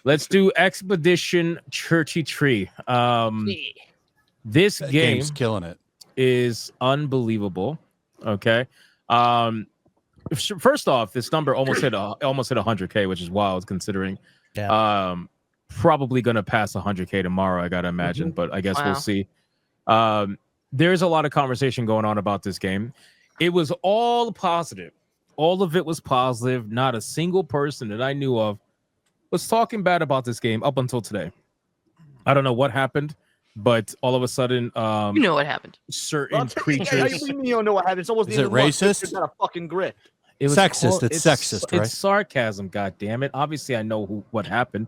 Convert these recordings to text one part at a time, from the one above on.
Let's do Expedition Churchy Tree. This game's killing it. Is unbelievable. Okay. First off, this number almost hit 100K, which is wild considering. Yeah. Probably gonna pass 100K tomorrow, I gotta imagine, but I guess we'll see. There's a lot of conversation going on about this game. It was all positive. All of it was positive. Not a single person that I knew of was talking bad about this game up until today. I don't know what happened, but all of a sudden, you know what happened. Certain creatures. You don't know what happened. It's almost is it racist? It's not a fucking grit. It was sexist. It's sexist, right? It's sarcasm. God damn it! Obviously, I know what happened.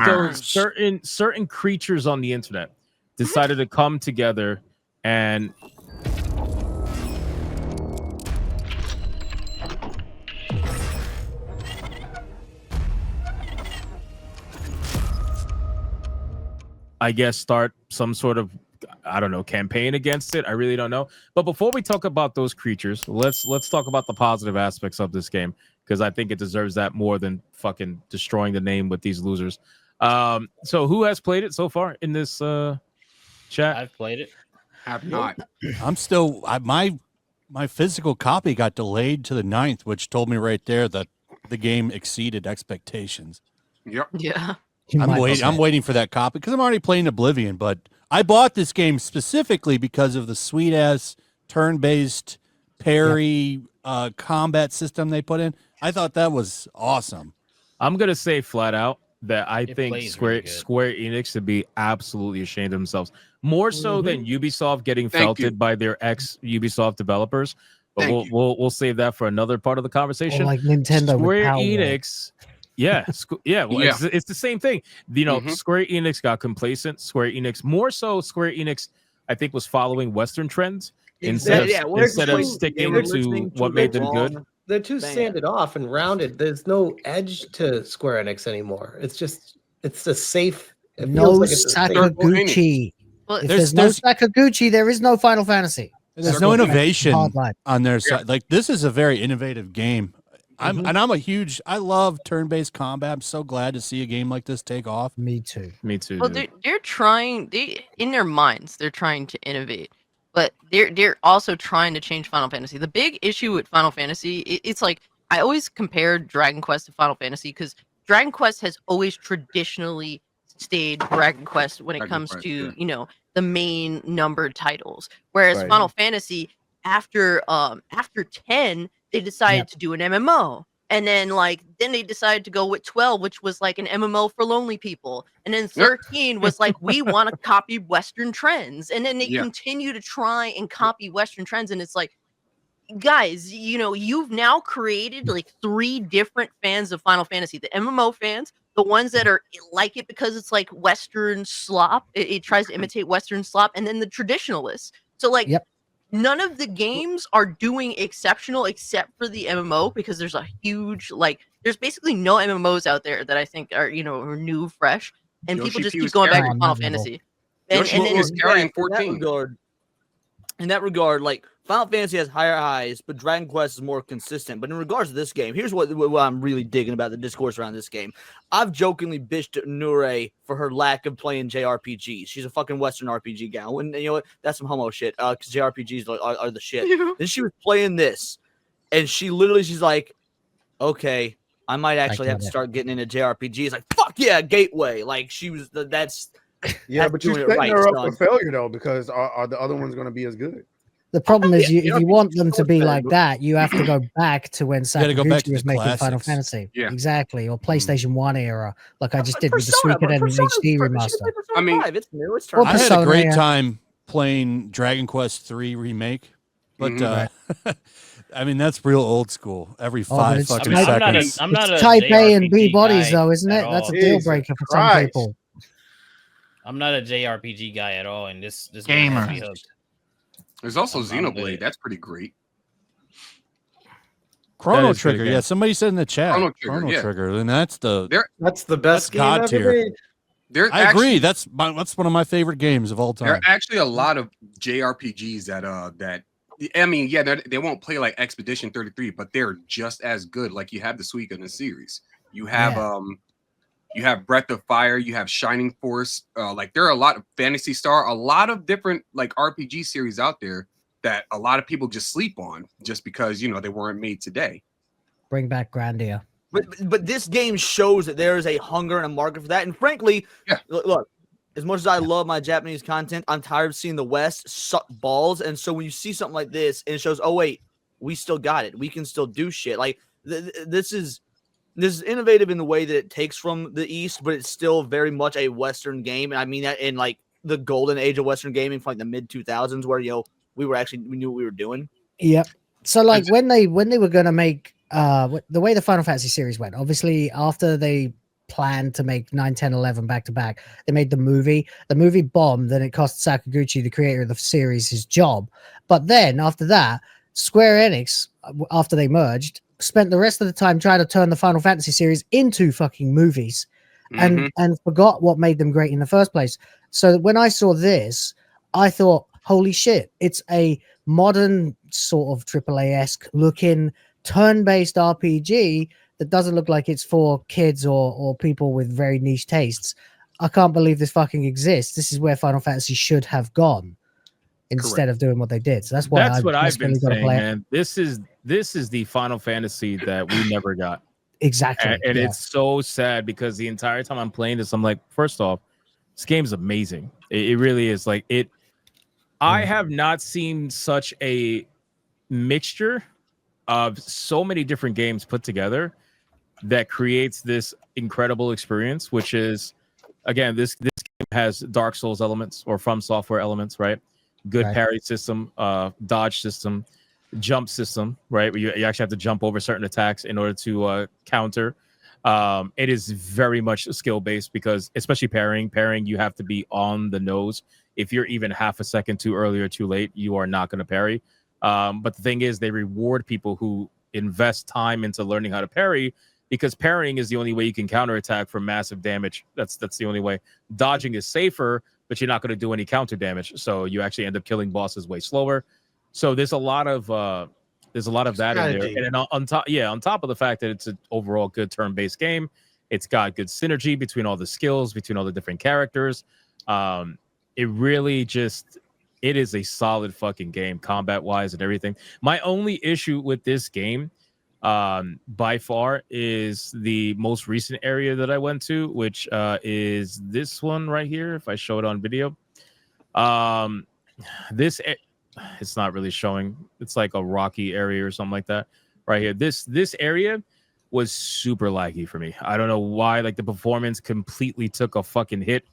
So certain creatures on the internet decided to come together and I guess start some sort of, I don't know, campaign against it. I really don't know. But before we talk about those creatures, let's talk about the positive aspects of this game, because I think it deserves that more than fucking destroying the name with these losers. So who has played it so far in this chat? I've played it. Have not. I'm still my physical copy got delayed to the 9th, which told me right there that the game exceeded expectations. Yep. Yeah. I'm waiting for that copy because I'm already playing Oblivion, but I bought this game specifically because of the sweet ass turn-based parry combat system they put in. I thought that was awesome. I'm gonna say flat out that I think Square really Enix should be absolutely ashamed of themselves, more so than Ubisoft getting felted by their ex Ubisoft developers. But we'll save that for another part of the conversation. Or like Nintendo, Square Enix. It's the same thing. You know, Square Enix got complacent. Square Enix, I think, was following Western trends instead of sticking to what made them good. They're too sanded off and rounded. There's no edge to Square Enix anymore. It's a safe. No Sakaguchi. Well, if there's no Sakaguchi, there is no Final Fantasy. There's no innovation on their side. Like, this is a very innovative game. I love turn-based combat. I'm so glad to see a game like this take off. Me too. Well, they're trying. In their minds, they're trying to innovate, but they're also trying to change Final Fantasy. The big issue with Final Fantasy, it's like I always compare Dragon Quest to Final Fantasy because Dragon Quest has always traditionally stayed Dragon Quest when it comes to the main numbered titles, whereas Final Fantasy after 10. They decided to do an MMO, and then they decided to go with 12, which was like an MMO for lonely people, and then 13 was like, we want to copy Western trends, and then they continue to try and copy Western trends, and it's like, guys, you've now created like 3 different fans of Final Fantasy: the MMO fans, the ones that are like it because it's like Western slop, it tries to imitate Western slop, and then the traditionalists. So none of the games are doing exceptional except for the MMO, because there's a huge, there's basically no MMOs out there that I think are, are new, fresh, and people just keep going back to Final Fantasy. And then is carrying 14. In that regard, Final Fantasy has higher highs, but Dragon Quest is more consistent. But in regards to this game, here's what I'm really digging about the discourse around this game. I've jokingly bitched at Nure for her lack of playing JRPGs. She's a fucking Western RPG gal. And you know what? That's some homo shit, because JRPGs are the shit. Then she was playing this, and she's like, okay, I might actually have to start getting into JRPGs. It's like, fuck yeah, Gateway. That's... Yeah, but you're setting her up for failure, though, because are the other ones going to be as good? The problem is, if you want them to be like that, you have to go back to when Sakaguchi was making Final Fantasy. Yeah. Exactly. Or PlayStation 1 era, like I just did with the Suikoden HD remaster. I mean, it's new. It's I had a great time playing Dragon Quest 3 Remake, but I mean, that's real old school. Every 5 fucking seconds. I'm not a type A and B bodies, though, isn't it? That's a deal breaker for some people. I'm not a JRPG guy at all, and this game has me hooked. There's also Xenoblade. That's pretty great. Chrono Trigger. Yeah, somebody said in the chat. Chrono Trigger. And that's the best game God tier. I agree. That's one of my favorite games of all time. There are actually a lot of JRPGs that I mean, they won't play like Expedition 33, but they're just as good. Like, you have the Suikoden series. You have You have Breath of Fire. You have Shining Force. Like there are a lot of Phantasy Star, a lot of different like RPG series out there that a lot of people just sleep on just because they weren't made today. Bring back Grandia. But this game shows that there is a hunger and a market for that. And frankly, look, as much as I love my Japanese content, I'm tired of seeing the West suck balls. And so when you see something like this and it shows, oh wait, we still got it. We can still do shit. Like this is innovative in the way that it takes from the East, but it's still very much a Western game. And I mean that in like the golden age of Western gaming from like the mid 2000s, where we knew what we were doing. Yep. So like when they were gonna make the way the Final Fantasy series went, obviously after they planned to make 9, 10, 11 back to back, they made the movie bombed, then it cost Sakaguchi, the creator of the series, his job. But then after that, Square Enix, after they merged, spent the rest of the time trying to turn the Final Fantasy series into fucking movies and forgot what made them great in the first place. So when I saw this, I thought, holy shit, it's a modern sort of AAA-esque looking turn-based RPG that doesn't look like it's for kids or people with very niche tastes. I can't believe this fucking exists. This is where Final Fantasy should have gone instead of doing what they did. So that's why I've been saying, man. This is the Final Fantasy that we never got. Exactly. And it's so sad because the entire time I'm playing this, I'm like, first off, this game's amazing. It really is. Like it. I have not seen such a mixture of so many different games put together that creates this incredible experience, which is, again, this game has Dark Souls elements or From Software elements, right? Good parry system, dodge system, jump system, right? Where you actually have to jump over certain attacks in order to counter. It is very much skill-based because, especially parrying, you have to be on the nose. If you're even half a second too early or too late, you are not going to parry. But the thing is, they reward people who invest time into learning how to parry, because parrying is the only way you can counterattack for massive damage. That's the only way. Dodging is safer, but you're not going to do any counter damage. So you actually end up killing bosses way slower. So there's a lot of that in there. And then on top of the fact that it's an overall good turn-based game, it's got good synergy between all the skills, between all the different characters. It really just, it is a solid fucking game, combat-wise and everything. My only issue with this game, by far, is the most recent area that I went to, which is this one right here. If I show it on video, it's not really showing. It's like a rocky area or something like that right here. This area was super laggy for me. I don't know why. Like the performance completely took a fucking hit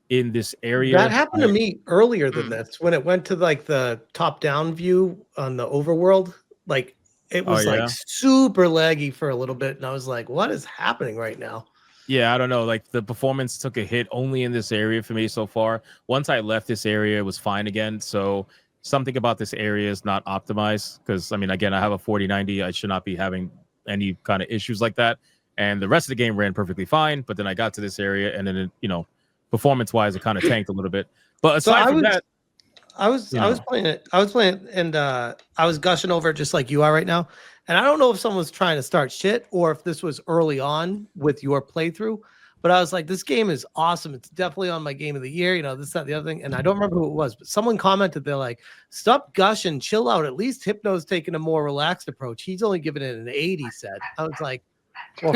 in this area. That happened to me earlier than this when it went to like the top-down view on the overworld. Like it was like super laggy for a little bit, and I was like, "What is happening right now?" Yeah, I don't know. Like the performance took a hit only in this area for me so far. Once I left this area, it was fine again. So something about this area is not optimized because, I mean, again, I have a 4090. I should not be having any kind of issues like that. And the rest of the game ran perfectly fine. But then I got to this area, and then it, performance-wise, it kind of tanked a little bit. But aside from that, I was playing it, and I was gushing over it just like you are right now. And I don't know if someone was trying to start shit or if this was early on with your playthrough, but I was like, this game is awesome. It's definitely on my game of the year, this, that, the other thing. And I don't remember who it was, but someone commented, they're like, stop gushing, chill out. At least Hypno's taking a more relaxed approach. He's only giving it an 8, he said. I was like, well,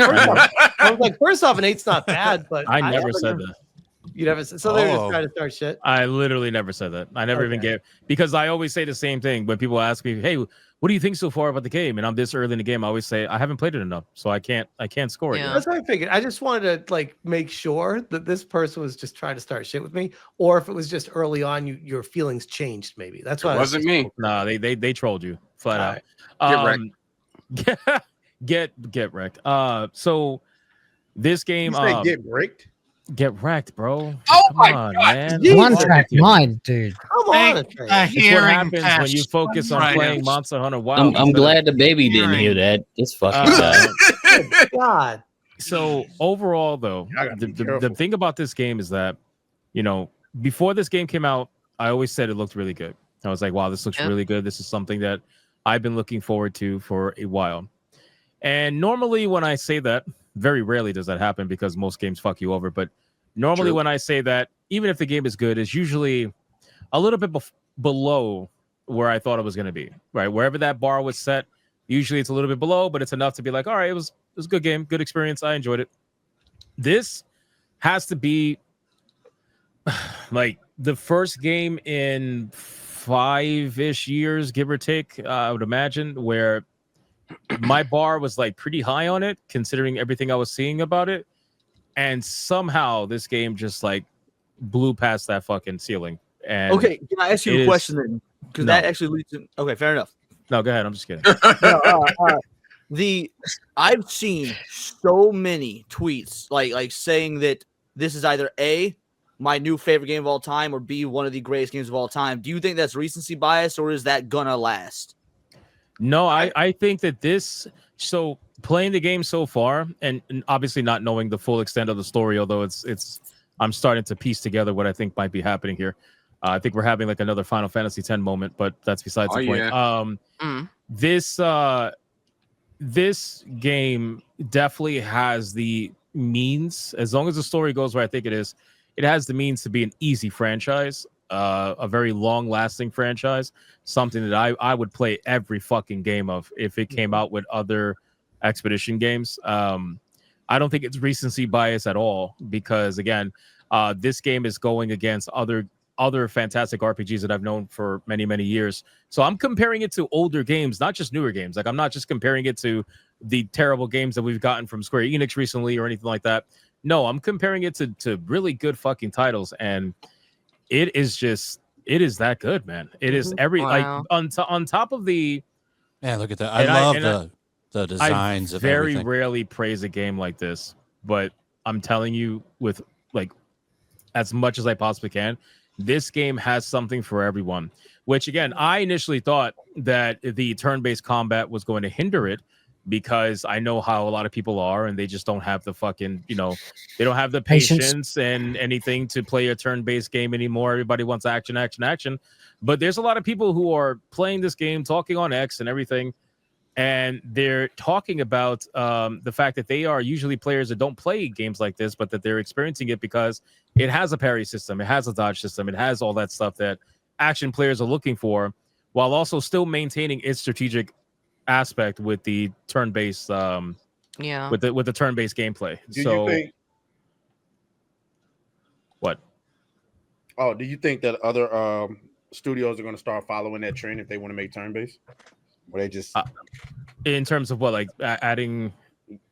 first off, an 8's not bad, but I never said that. You never said, so they're just trying to start shit. I literally never said that. I never even gave, because I always say the same thing when people ask me, "Hey, what do you think so far about the game?" And I'm this early in the game, I always say I haven't played it enough, so I can't score it. Yeah. That's what I figured. I just wanted to make sure that this person was just trying to start shit with me, or if it was just early on, your feelings changed. Maybe that's why it wasn't me. No, they trolled you flat out. Get wrecked. Get wrecked. So this game, get wrecked. Get wrecked, bro. Oh Come my on, God. man. One track mind, dude. Come on. It's what happens when you focus on playing Monster Hunter Wild. I'm glad the baby didn't hear that. This fucking guy. God. So overall, though, the thing about this game is that, before this game came out, I always said it looked really good. I was like, wow, this looks really good. This is something that I've been looking forward to for a while. And normally when I say that, very rarely does that happen because most games fuck you over. But normally when I say that, even if the game is good, it's usually a little bit below where I thought it was going to be. Right, wherever that bar was set, usually it's a little bit below, but it's enough to be like, all right, it was a good game, good experience. I enjoyed it. This has to be like the first game in 5-ish years, give or take, I would imagine, where my bar was like pretty high on it, considering everything I was seeing about it. And somehow this game just like blew past that fucking ceiling. And okay, can I ask you a question then? Because that actually leads to. Okay, fair enough. No, go ahead. I'm just kidding. I've seen so many tweets like saying that this is either A, my new favorite game of all time, or B, one of the greatest games of all time. Do you think that's recency bias, or is that gonna last? No, I think that so playing the game so far, and obviously not knowing the full extent of the story, although I'm starting to piece together what I think might be happening here. I think we're having like another Final Fantasy X moment, but that's besides the point. Yeah. This game definitely has the means, as long as the story goes where I think it is, it has the means to be an easy franchise, a very long-lasting franchise, something that I would play every fucking game of if it came out with other Expedition games. I don't think it's recency bias at all because, again, this game is going against other fantastic RPGs that I've known for many, many years. So I'm comparing it to older games, not just newer games. Like, I'm not just comparing it to the terrible games that we've gotten from Square Enix recently or anything like that. No, I'm comparing it to really good fucking titles, and it is that good, man. It is like on top of the. Man, look at that! I love the designs. I of very everything. rarely praise a game like this, but I'm telling you, with like as much as I possibly can, this game has something for everyone. Which again, I initially thought that the turn-based combat was going to hinder it, because I know how a lot of people are, and they just don't have the fucking, they don't have the patience and anything to play a turn-based game anymore. Everybody wants action, action, action. But there's a lot of people who are playing this game, talking on X and everything, and they're talking about the fact that they are usually players that don't play games like this, but that they're experiencing it because it has a parry system, it has a dodge system, it has all that stuff that action players are looking for, while also still maintaining its strategic aspect with the turn-based with the turn-based gameplay. Do you think what? Oh, do you think that other studios are going to start following that trend if they want to make turn-based? Or they just in terms of what, like adding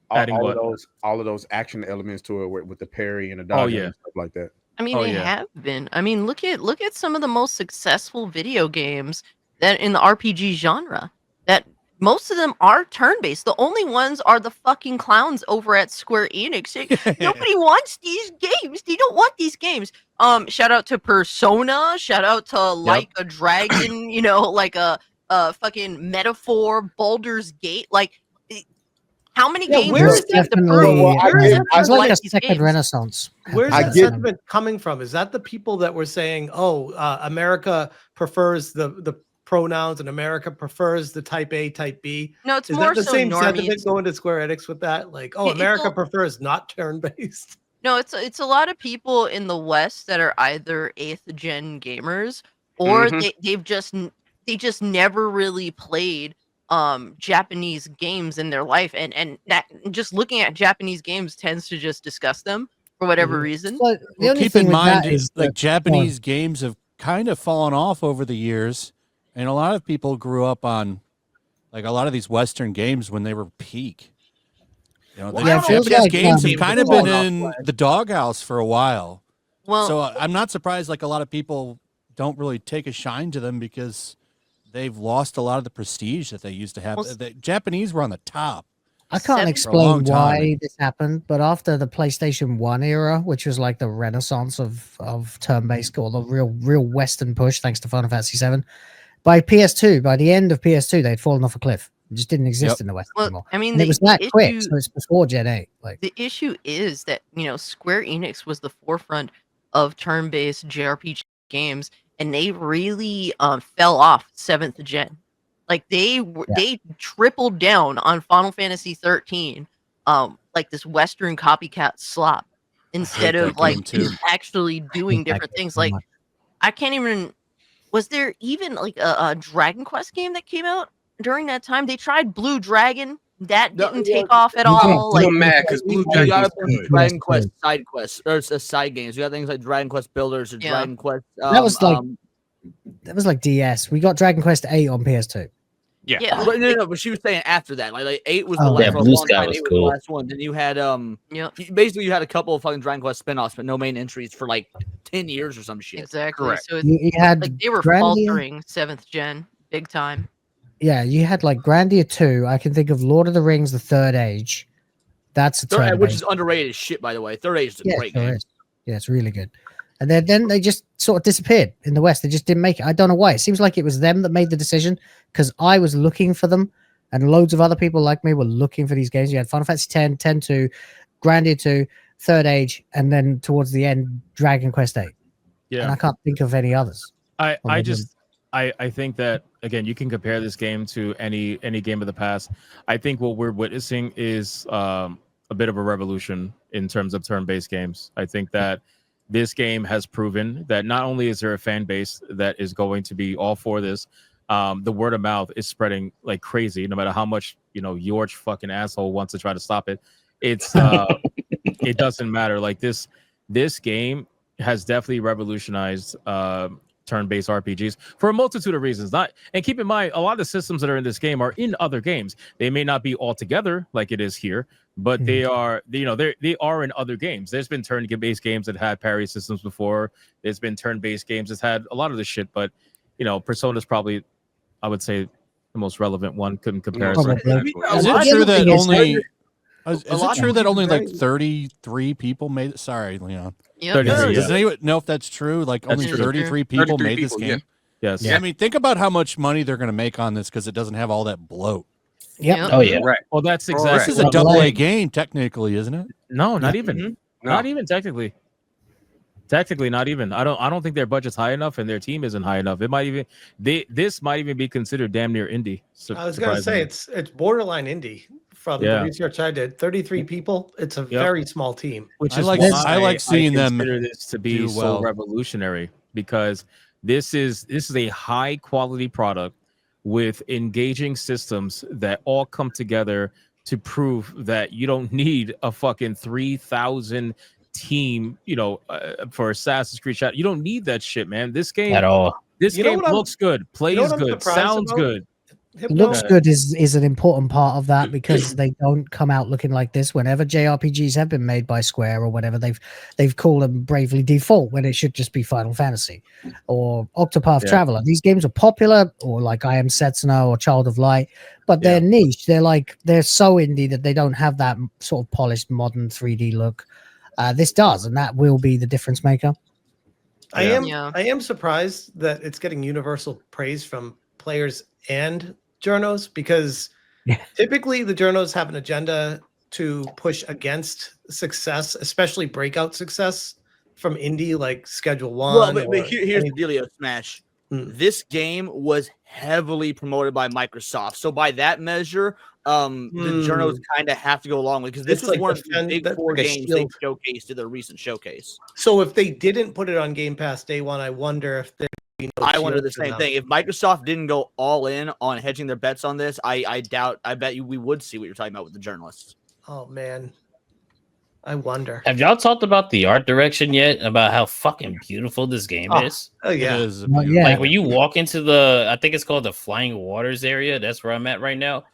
all of those action elements to it with the parry and the dodge and stuff like that. I mean, they have been. I mean, look at some of the most successful video games that in the RPG genre. That most of them are turn-based. The only ones are the fucking clowns over at Square Enix. Nobody wants these games. They don't want these games. Shout out to Persona. Shout out to Like a Dragon. Like a fucking Metaphor, Baldur's Gate. Like, how many games? Where is that? It's like a second renaissance. Where's that sentiment coming from? Is that the people that were saying, "Oh, America prefers the pronouns and America prefers the type A, type B"? No, it's is more that the so same normies. sentiment going to Square Enix with that? Like, oh, America prefers not turn-based. No, it's a lot of people in the West that are either 8th gen gamers, or they just never really played Japanese games in their life, and that just looking at Japanese games tends to just disgust them for whatever reason. Well, keep in mind is like Japanese games have kind of fallen off over the years, and a lot of people grew up on like a lot of these Western games when they were peak. The Japanese games have kind of been in the doghouse for a while. Well, so I'm not surprised like a lot of people don't really take a shine to them because they've lost a lot of the prestige that they used to have. The Japanese were on the top. I can't explain why this happened, but after the PlayStation 1 era, which was like the renaissance of turn-based or the real Western push, thanks to Final Fantasy 7, by the end of PS2, they'd fallen off a cliff. It just didn't exist in the West anymore. I mean, and it was that quick, so it's before Gen 8. Like, the issue is that Square Enix was the forefront of turn-based JRPG games, and they really fell off 7th gen. Like they tripled down on Final Fantasy 13, like this Western copycat slop instead of like actually doing different things. Like I can't even. Was there even like a Dragon Quest game that came out during that time? They tried Blue Dragon. That didn't take off at all. I'm Like mad because Blue Dragon got was a bunch of good. Dragon Quest side quests or side games. You got things like Dragon Quest Builders or Dragon Quest. That was like DS. We got Dragon Quest 8 on PS2. Yeah. But no, but she was saying after that, like 8 was the last for a long time. 8 was the last one. Then you had basically you had a couple of fucking Dragon Quest spinoffs, but no main entries for like 10 years or some shit. Exactly. Correct. So You had like they were Grandia. faltering 7th gen big time. Yeah, you had like Grandia 2. I can think of Lord of the Rings: The Third Age. That's a which is underrated as shit, by the way. Third Age is a great game. Yeah, it's really good. And then they just sort of disappeared in the West. They just didn't make it. I don't know why. It seems like it was them that made the decision because I was looking for them, and loads of other people like me were looking for these games. You had Final Fantasy 10, 10-2, Grandia 2, Third Age, and then towards the end, Dragon Quest 8. Yeah, and I can't think of any others. I think that again, you can compare this game to any game of the past. I think what we're witnessing is a bit of a revolution in terms of turn-based games. I think that this game has proven that not only is there a fan base that is going to be all for this, the word of mouth is spreading like crazy. No matter how much George fucking asshole wants to try to stop it, it's it doesn't matter. Like this game has definitely revolutionized turn-based RPGs for a multitude of reasons. And keep in mind, a lot of the systems that are in this game are in other games. They may not be all together like it is here, but they are, they are in other games. There's been turn-based games that had parry systems before. There's been turn-based games that's had a lot of this shit, but Persona's probably, I would say, the most relevant one in comparison. Is it true that only? Is it true that only like 33 people made it? Sorry, Leon. Yep. Does anyone know if that's true? Like only 33 people made this game? Yes. Yeah. I mean, think about how much money they're going to make on this because it doesn't have all that bloat. Yep. Oh yeah. Right. Well, that's exactly. This is a double-A game, technically, isn't it? No, not even. No. Not even technically. Technically, not even. I don't think their budget's high enough, and their team isn't high enough. It might even this might even be considered damn near indie. I was gonna say it's borderline indie from the research I did. 33 people. It's a very small team. Which I is I like seeing them consider this to be so revolutionary because this is a high quality product with engaging systems that all come together to prove that you don't need a fucking 3,000 team, for Assassin's Creed shot. You don't need that shit, man. This game at all. This game looks good, plays good, sounds good. Looks good is an important part of that because they don't come out looking like this. Whenever JRPGs have been made by Square or whatever, they've called them Bravely Default when it should just be Final Fantasy or Octopath Traveler. These games are popular, or like I Am Setsuna or Child of Light, but they're niche. They're so indie that they don't have that sort of polished modern 3D look. This does, and that will be the difference maker. I am surprised that it's getting universal praise from players and journos because typically the journos have an agenda to push against success, especially breakout success from indie like Schedule 1. Well, but here's the dealio, Smash. This game was heavily promoted by Microsoft, so by that measure, the journals kind of have to go along with because this was one of the big 4 games they showcased at their recent showcase. So if they didn't put it on Game Pass day one, I wonder if there. I wonder the same thing. If Microsoft didn't go all in on hedging their bets on this, I bet you we would see what you're talking about with the journalists. Oh man, I wonder. Have y'all talked about the art direction yet? About how fucking beautiful this game is? Oh yeah, it is Like when you walk into I think it's called the Flying Waters area. That's where I'm at right now.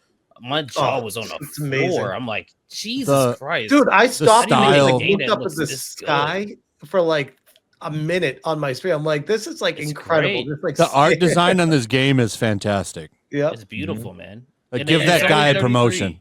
My jaw was on the floor. Amazing. I'm like, Jesus Christ, dude! I stopped and looked up at the sky for like a minute on my stream. I'm like, this is like incredible. This, like, the art design on this game is fantastic. Yeah, it's beautiful, man. Like, give that guy a promotion.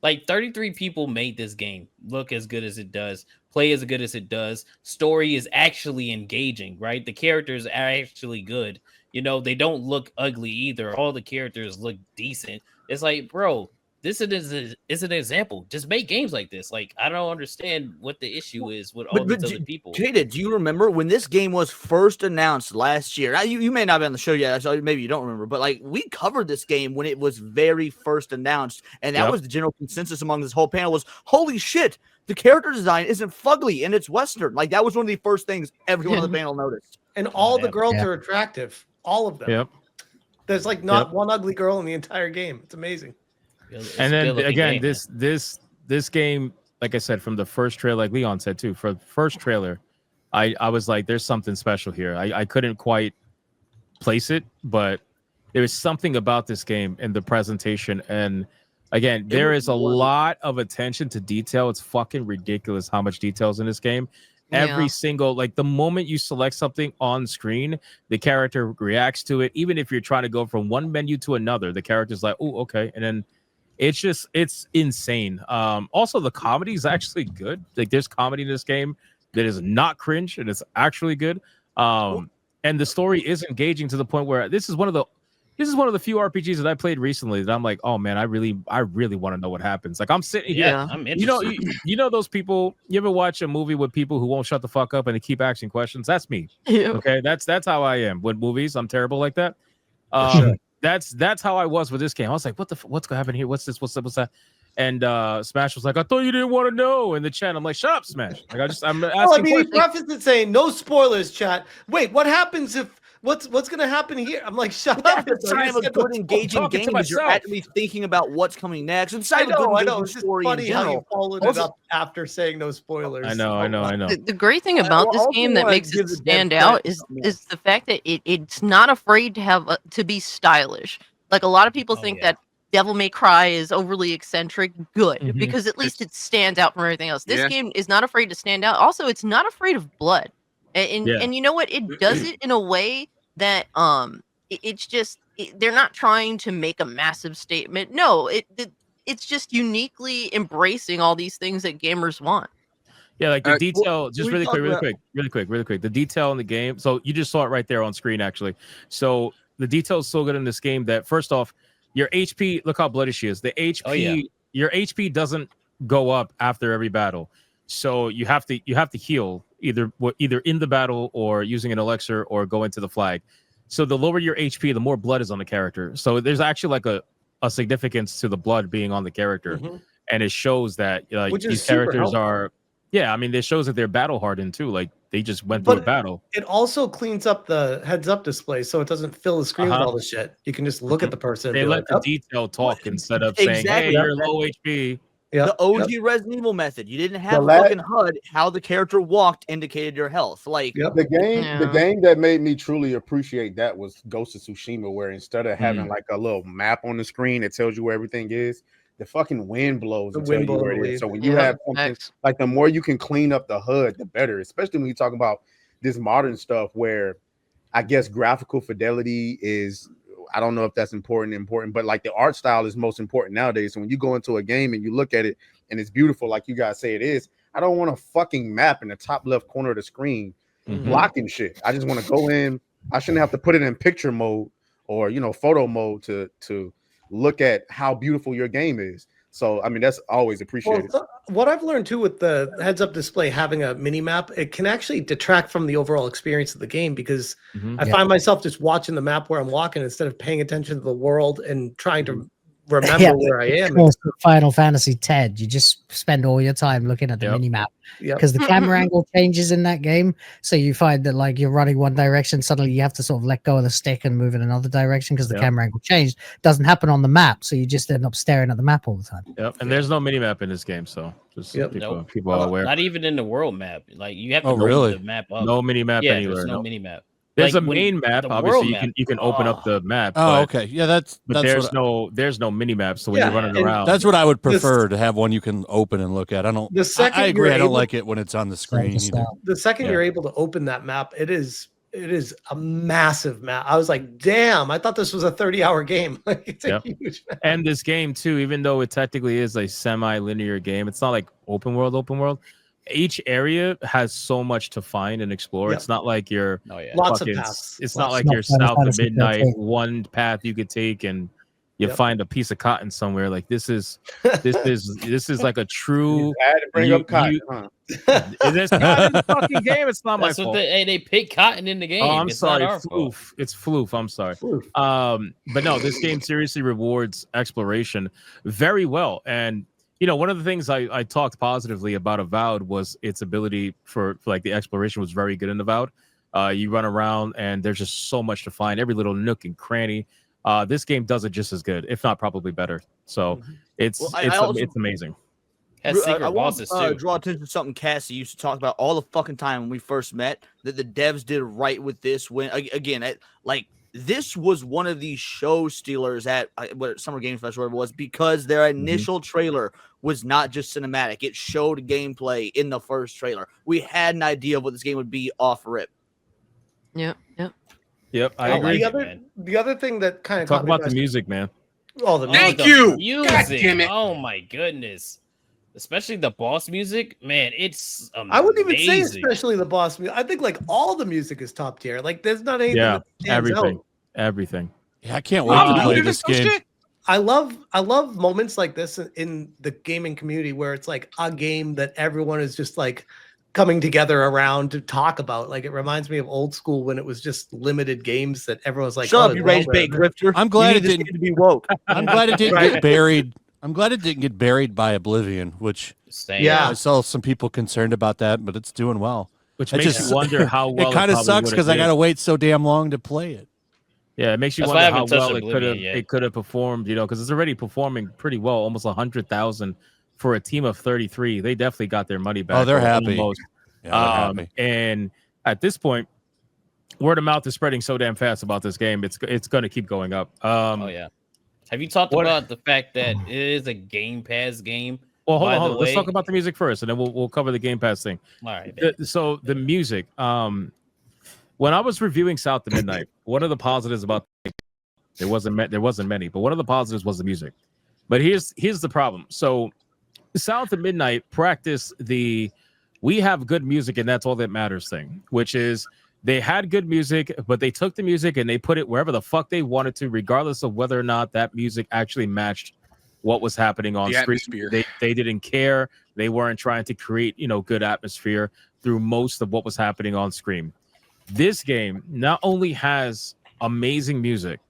Like 33 people made this game look as good as it does, play as good as it does. Story is actually engaging, right? The characters are actually good. They don't look ugly either. All the characters look decent. It's like, bro, this is an example. Just make games like this. Like, I don't understand what the issue is with all these other people. Jada, do you remember when this game was first announced last year? Now, you may not be on the show yet, so maybe you don't remember, but like we covered this game when it was very first announced, and that was the general consensus among this whole panel was, holy shit, the character design isn't fugly and it's Western. Like that was one of the first things everyone on the panel noticed. And all the girls are attractive. All of them. Yep. There's like not one ugly girl in the entire game. It's amazing. And then again, this game, like I said, from the first trailer, like Leon said too, for the first trailer, I was like, there's something special here. I couldn't quite place it, but there was something about this game and the presentation. And again, there is a lot of attention to detail. It's fucking ridiculous how much details in this game. Every single, like the moment you select something on screen, the character reacts to it. Even if you're trying to go from one menu to another, the character's like, oh, okay. And then it's insane. Also, the comedy is actually good. Like there's comedy in this game that is not cringe and it's actually good. And the story is engaging to the point where this is one of the few RPGs that I played recently that I'm like, oh man, I really want to know what happens. Like I'm sitting here, I'm interested. You know those people. You ever watch a movie with people who won't shut the fuck up and they keep asking questions? That's me. Okay, that's how I am with movies. I'm terrible like that. That's how I was with this game. I was like, what's gonna happen here? What's this? What's that? And Smash was like, I thought you didn't want to know. In the chat, I'm like, shut up, Smash. Like I'm asking. Well, I mean, he prefaced it saying no spoilers, chat. Wait, what happens if what's gonna happen here? I'm like, shut up. That's kind of a good engaging game because you're actually thinking about what's coming next. It's I know. It's just funny how you followed it up after saying no spoilers. I know. The great thing about this game that makes it stand out is the fact that it's not afraid to have to be stylish. Like a lot of people think that Devil May Cry is overly eccentric. Good, because at least it stands out from everything else. This game is not afraid to stand out. Also, it's not afraid of blood. And you know what? It does it in a way that it's just they're not trying to make a massive statement. No, it's just uniquely embracing all these things that gamers want. Yeah, like the detail. Just really quick. The detail in the game. So you just saw it right there on screen, actually. So the detail is so good in this game that first off, your HP. Look how bloody she is. The HP. Your HP doesn't go up after every battle. So you have to heal either in the battle or using an elixir or go into the flag. So the lower your HP, the more blood is on the character. So there's actually like a significance to the blood being on the character, and it shows that these characters are. Yeah, I mean, it shows that they're battle hardened too. Like they just went through a battle. It also cleans up the heads-up display, so it doesn't fill the screen with all the shit. You can just look at the person. They let the detail talk instead of saying, "Hey, you're low HP." The OG Resident Evil method. You didn't have fucking HUD. How the character walked indicated your health. Like the game that made me truly appreciate that was Ghost of Tsushima, where instead of having like a little map on the screen that tells you where everything is, the fucking wind blows and tell you where it is. So when you have something like the more you can clean up the HUD, the better. Especially when you talk about this modern stuff where I guess graphical fidelity is. I don't know if that's important, but like the art style is most important nowadays. So when you go into a game and you look at it and it's beautiful, like you guys say it is, I don't want a fucking map in the top left corner of the screen blocking shit. I just want to go in. I shouldn't have to put it in picture mode or photo mode to look at how beautiful your game is. So I mean that's always appreciated. Well, what I've learned too with the heads-up display having a mini map, it can actually detract from the overall experience of the game because I find myself just watching the map where I'm walking instead of paying attention to the world and trying to remember where I am. Final Fantasy X, you just spend all your time looking at the mini map because the camera angle changes in that game. So you find that like you're running one direction, suddenly you have to sort of let go of the stick and move in another direction because the camera angle changed. Doesn't happen on the map, so you just end up staring at the map all the time. And there's no mini map in this game, so just people are aware. Not even in the world map. Like you have to go the map up. No mini map anywhere. There's no mini map. There's a main map. Obviously, you can open up the map. Oh, okay. Yeah, that's there's no mini map. So when you're running around, that's what I would prefer to have one you can open and look at. I don't. I agree. I don't like it when it's on the screen. The second you're able to open that map, it is a massive map. I was like, damn! I thought this was a 30-hour game. Like it's a huge map. And this game too, even though it technically is a semi-linear game, it's not like open world. Each area has so much to find and explore. It's not like you're lots of paths. It's not like you're south of midnight, one path you could take and you find a piece of cotton somewhere. Like this is like a true. I had to bring up cotton. There's cotton in the fucking game. It's not my That's what fault. they pick cotton in the game. Oh, I'm it's sorry, not our fault. floof. It's floof. I'm sorry. Floof. But no, this game seriously rewards exploration very well. And one of the things I talked positively about Avowed was its ability for like the exploration was very good in Avowed. You run around and there's just so much to find, every little nook and cranny. This game does it just as good, if not probably better. So it's amazing. Has secret I want bosses to too. draw attention to something Cassie used to talk about all the fucking time when we first met, that the devs did right with this. When again, this was one of these show stealers at what Summer Games Fest, whatever it was, because their initial trailer was not just cinematic; it showed gameplay in the first trailer. We had an idea of what this game would be off rip. Yep. I agree. The other thing that kind of talk about the music, man. Oh, the Thank music. you. Music. God damn it. Oh my goodness. Especially the boss music, man, it's amazing. I wouldn't even say especially the boss music. I think like all the music is top tier. Like there's not anything. Yeah, that stands out. everything. Yeah, I can't wait to play this game. I love moments like this in the gaming community where it's like a game that everyone is just like coming together around to talk about. Like it reminds me of old school when it was just limited games that everyone was like, "Shut up, you rage bait grifter." I'm glad it didn't to be woke. I'm glad it didn't get buried. I'm glad it didn't get buried by Oblivion, which I saw some people concerned about that, but it's doing well. Which makes you wonder how well it kind of sucks because I got to wait so damn long to play it. Yeah, it makes you wonder how well it could have performed, because it's already performing pretty well, almost 100,000 for a team of 33. They definitely got their money back. Oh, they're happy. Almost. Yeah, they're happy. And at this point, word of mouth is spreading so damn fast about this game. It's going to keep going up. Have you talked about the fact that it is a Game Pass game? Well, hold on. Let's talk about the music first, and then we'll cover the Game Pass thing. All right. So the music. When I was reviewing South to Midnight, one of the positives about there wasn't many, but one of the positives was the music. But here's the problem. So South to Midnight practice we have good music and that's all that matters thing, which is they had good music, but they took the music and they put it wherever the fuck they wanted to, regardless of whether or not that music actually matched what was happening on screen. They didn't care. They weren't trying to create, good atmosphere through most of what was happening on screen. This game not only has amazing music,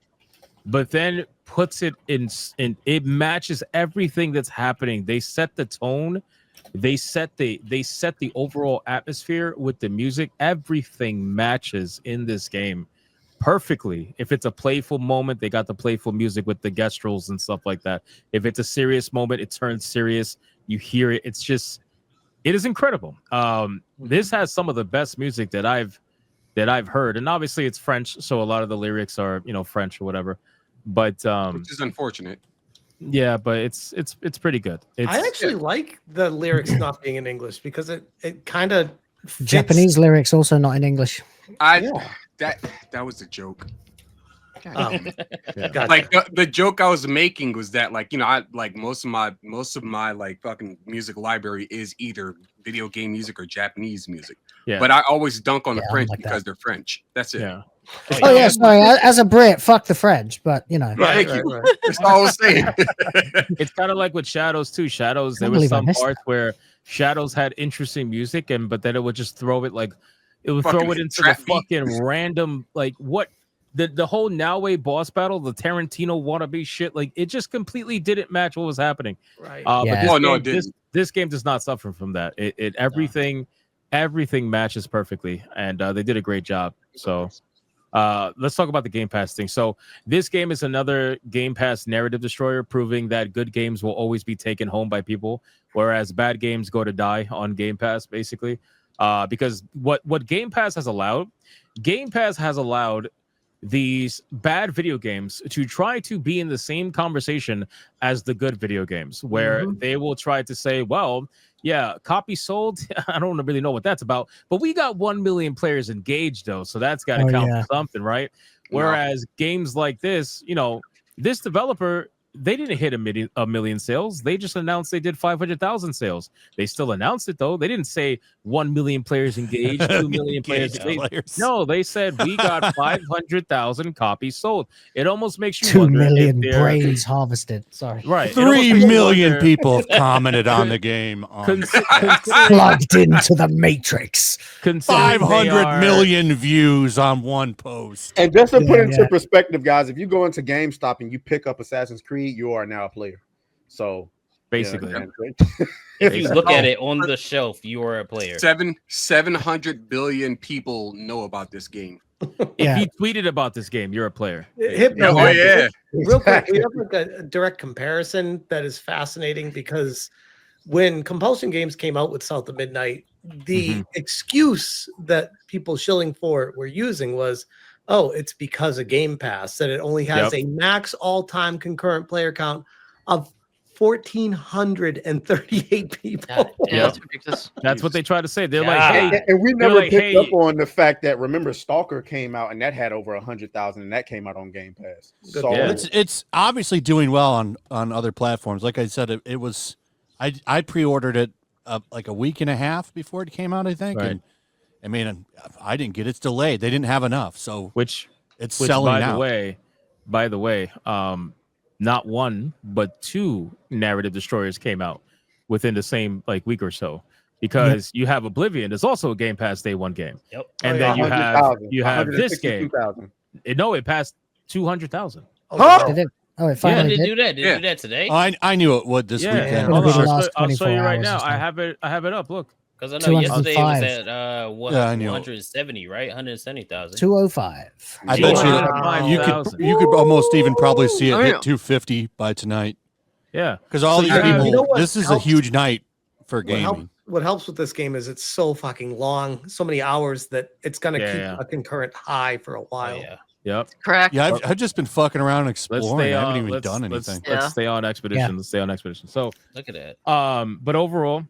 but then puts it in it matches everything that's happening. They set the tone. They set the overall atmosphere with the music. Everything matches in this game perfectly. If it's a playful moment, they got the playful music with the gestuals and stuff like that. If it's a serious moment, it turns serious. You hear it. It is incredible. This has some of the best music that I've heard, and obviously it's French, so a lot of the lyrics are French or whatever. But which is unfortunate. Yeah, but it's pretty good. I actually like the lyrics not being in English because it kind of Japanese lyrics also not in English. That was a joke. Gotcha. Like the joke I was making was that I like most of my like fucking music library is either video game music or Japanese music. Yeah. But I always dunk on the French because they're French. That's it. Yeah. Oh yeah, sorry. As a Brit, fuck the French, but Right. That's all I was saying. It's kind of like with Shadows too. Shadows, there was some parts where Shadows had interesting music, but then it would just throw it into the fucking random what the whole Naue boss battle, the Tarantino wannabe shit. Like it just completely didn't match what was happening. Right. But this game does not suffer from that. Everything matches perfectly, and they did a great job. So. Let's talk about the Game Pass thing. So this game is another Game Pass narrative destroyer, proving that good games will always be taken home by people, whereas bad games go to die on Game Pass, basically. Because what Game Pass has allowed these bad video games to try to be in the same conversation as the good video games, where they will try to say, well, yeah, copy sold. I don't really know what that's about, but we got 1 million players engaged though, so that's got to count for something, right? Whereas games like this, this developer they didn't hit a million sales. They just announced they did 500,000 sales. They still announced it though. They didn't say 1 million players engaged, 2 million players engaged. No, they said we got 500,000 copies sold. It almost makes you 2 million brains harvested. Sorry, right? 3 million people have commented on the game. Plugged into the matrix. 500 million views on one post. And just to put into perspective, guys, if you go into GameStop and you pick up Assassin's Creed, you are now a player. So basically, if you look at it on the shelf, you are a player. 700 billion people know about this game. If you tweeted about this game, you're a player. Real quick, we have like a direct comparison that is fascinating because when Compulsion Games came out with South of Midnight, the excuse that people shilling for it were using was, oh, it's because of Game Pass, that it only has a max all-time concurrent player count of 1,438 people. That's ridiculous. That's what they try to say. They're like, hey, and we never picked up on the fact that, remember, Stalker came out and that had over 100,000, and that came out on Game Pass. So it's obviously doing well on other platforms. Like I said, it was. I pre-ordered it like a week and a half before it came out, I think. Right. And I mean, I didn't get it. It's delayed. They didn't have enough, so which selling out. By the way, not one but two narrative destroyers came out within the same week or so, because you have Oblivion. There's also a Game Pass Day 1 game. Yep. And then you have this game. It passed 200,000. It finally did. Did do that today? I knew it would this weekend. I'll show you right now. I have it up. Look. Because I know yesterday it was at 170, right? 170,000. 205. I bet you could almost even probably see it hit 250 by tonight. Yeah, because all these people. This is a huge night for gaming. What helps with this game is it's so fucking long, so many hours that it's gonna keep a concurrent high for a while. Yep. Correct. Yeah, I've just been fucking around and exploring. I haven't even done anything. Let's stay on expedition. Let's stay on expedition. So look at that. But overall,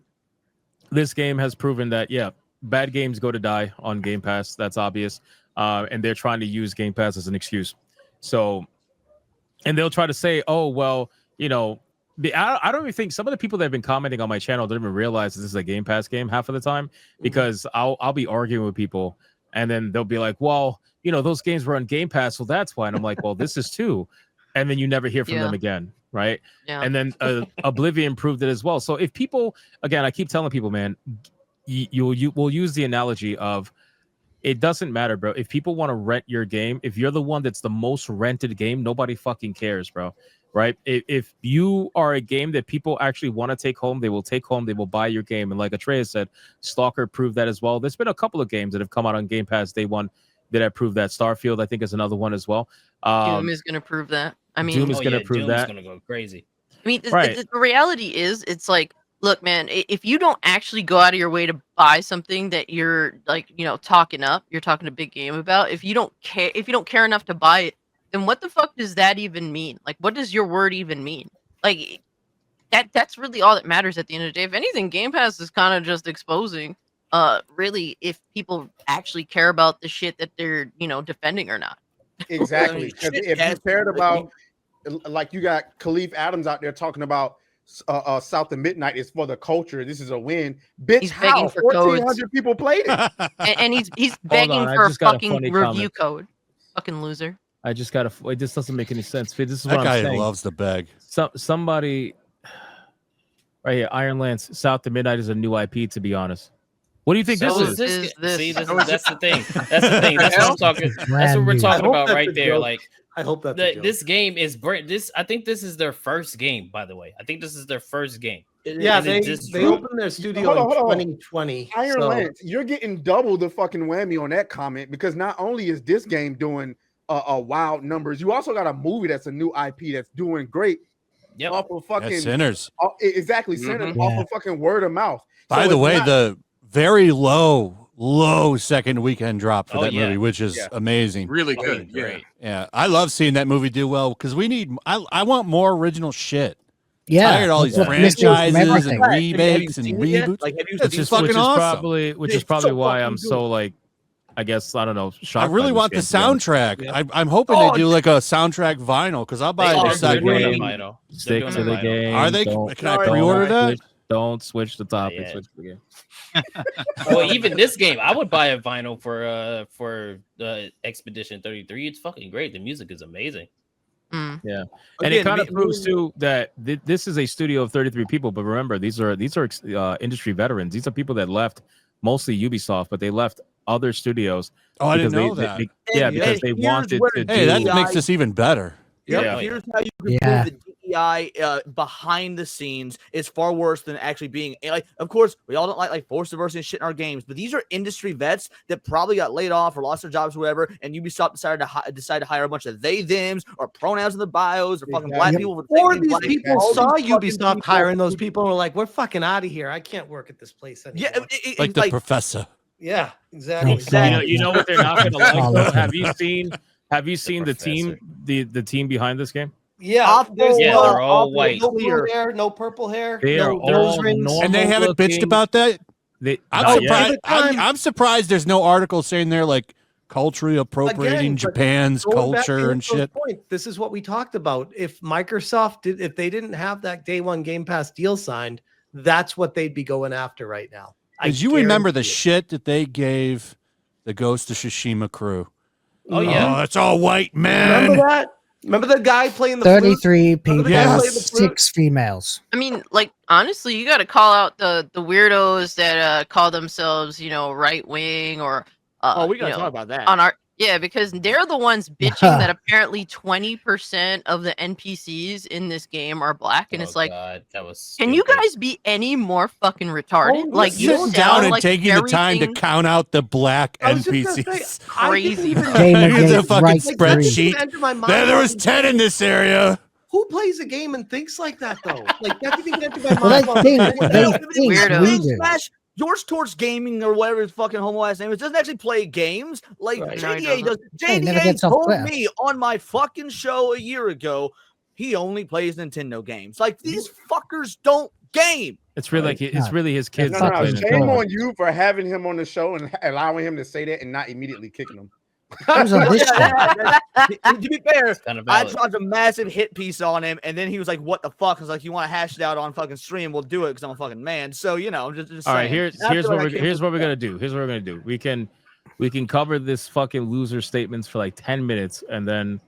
this game has proven that bad games go to die on Game Pass. That's obvious. And they're trying to use Game Pass as an excuse. So, and they'll try to say, oh well, I don't even think some of the people that have been commenting on my channel don't even realize this is a Game Pass game half of the time, because I'll be arguing with people and then they'll be like, well, those games were on Game Pass, so that's why. And I'm like, well, this is too. And then you never hear from them again, right? Yeah. And then Oblivion proved it as well. So if people, again, I keep telling people, man, you will use the analogy of, it doesn't matter, bro. If people want to rent your game, if you're the one that's the most rented game, nobody fucking cares, bro. Right? If you are a game that people actually want to take home, they will take home, they will buy your game. And like Atreus said, Stalker proved that as well. There's been a couple of games that have come out on Game Pass Day 1 that have proved that. Starfield, I think, is another one as well. Doom is going to prove that. I mean, Doom is going to prove Doom's that. Going to go crazy. I mean, the reality is, it's like, look, man, if you don't actually go out of your way to buy something that you're talking up, you're talking a big game about, if you don't care enough to buy it, then what the fuck does that even mean? Like, what does your word even mean? Like, that's really all that matters at the end of the day. If anything, Game Pass is kind of just exposing, really, if people actually care about the shit that they're, defending or not. Exactly. If you cared about, like, you got Khalif Adams out there talking about South of Midnight is for the culture. This is a win. Bitch, he's begging for 1,400 people played it. and he's begging for a fucking review code. Fucking loser. I just got to. This doesn't make any sense. This is what that I'm guy saying. Loves the beg. Somebody right here, Iron Lance. South of Midnight is a new IP. To be honest, what do you think this is? See, that's the thing. That's the thing. That's what I'm talking. That's what we're talking about right there. Joke. Like, I hope that this game is this. I think this is their first game. By the way, I think this is their first game. Yeah, they opened their studio in 2020. Iron Lance, you're getting double the fucking whammy on that comment, because not only is this game doing wild numbers, you also got a movie that's a new IP that's doing great. Yep. Off of fucking Sinners. Exactly, Sinners. Off of fucking word of mouth. By the way, the very low second weekend drop for that movie, which is amazing. Really good. Great. Yeah, I love seeing that movie do well, because we need. I want more original shit. Yeah, tired of all these franchises and remakes and reboots. Which is probably why I'm so like, I guess I don't know. I really want the soundtrack. Yeah. I'm hoping they do like a soundtrack vinyl because I'll buy the second vinyl. Stick to the game. Are they? Don't, Can I pre-order that? Don't switch the topic. Switch the game. Well, even this game, I would buy a vinyl for Expedition 33. It's fucking great. The music is amazing. Yeah, and Again, it kind of proves too that this is a studio of 33 people. But remember, these are industry veterans. These are people that left mostly Ubisoft, but they left other studios. Oh, I didn't know that. Because they wanted to. Hey, that makes this even better. Yep. Yeah. Here's how you can prove the DEI behind the scenes is far worse than actually being like. Of course, we all don't like forced diversity and shit in our games, but these are industry vets that probably got laid off or lost their jobs or whatever, and Ubisoft decided to hire a bunch of they, thems, or pronouns in the bios, or fucking black people. Or these people saw Ubisoft hiring those people and were like, "We're fucking out of here. I can't work at this place anymore." Yeah, like the professor. Yeah, exactly. You know what they're not going to like though? Have you seen the team, the team behind this game? Yeah, they're all white. No blue hair, no purple hair. They are all normal and they haven't bitched about that. I'm surprised. I'm surprised there's no article saying they're like culturally appropriating Japan's culture and shit. This is what we talked about. If Microsoft if they didn't have that day one Game Pass deal signed, that's what they'd be going after right now. Because you remember the shit that they gave the Ghost of Tsushima crew. Oh yeah, that's all white men. Remember that? Remember the guy playing the 33 flute? people, 6 females. I mean, like honestly, you got to call out the weirdos that call themselves, right wing or. We gotta talk about that on our. Yeah, because they're the ones bitching that apparently 20% of the NPCs in this game are black, and it's like, God, that was can you guys be any more fucking retarded? Like you sitting down and taking the time to count out the black NPCs. Crazy. The fucking spreadsheet. There was 10 in this area. Who plays a game and thinks like that though? Like that didn't get into my mind. Yours towards gaming or whatever his fucking homo ass name is doesn't actually play games like JDA does. JDA told me on my fucking show a year ago he only plays Nintendo games. Like these fuckers don't game. It's really his kids. Shame on you for having him on the show and allowing him to say that and not immediately kicking him. To be fair, I dropped a massive hit piece on him, and then he was like, "What the fuck?" I was like, "You want to hash it out on fucking stream? We'll do it because I'm a fucking man." So just all right. Here's what we're gonna do. We can cover this fucking loser statements for like 10 minutes, and then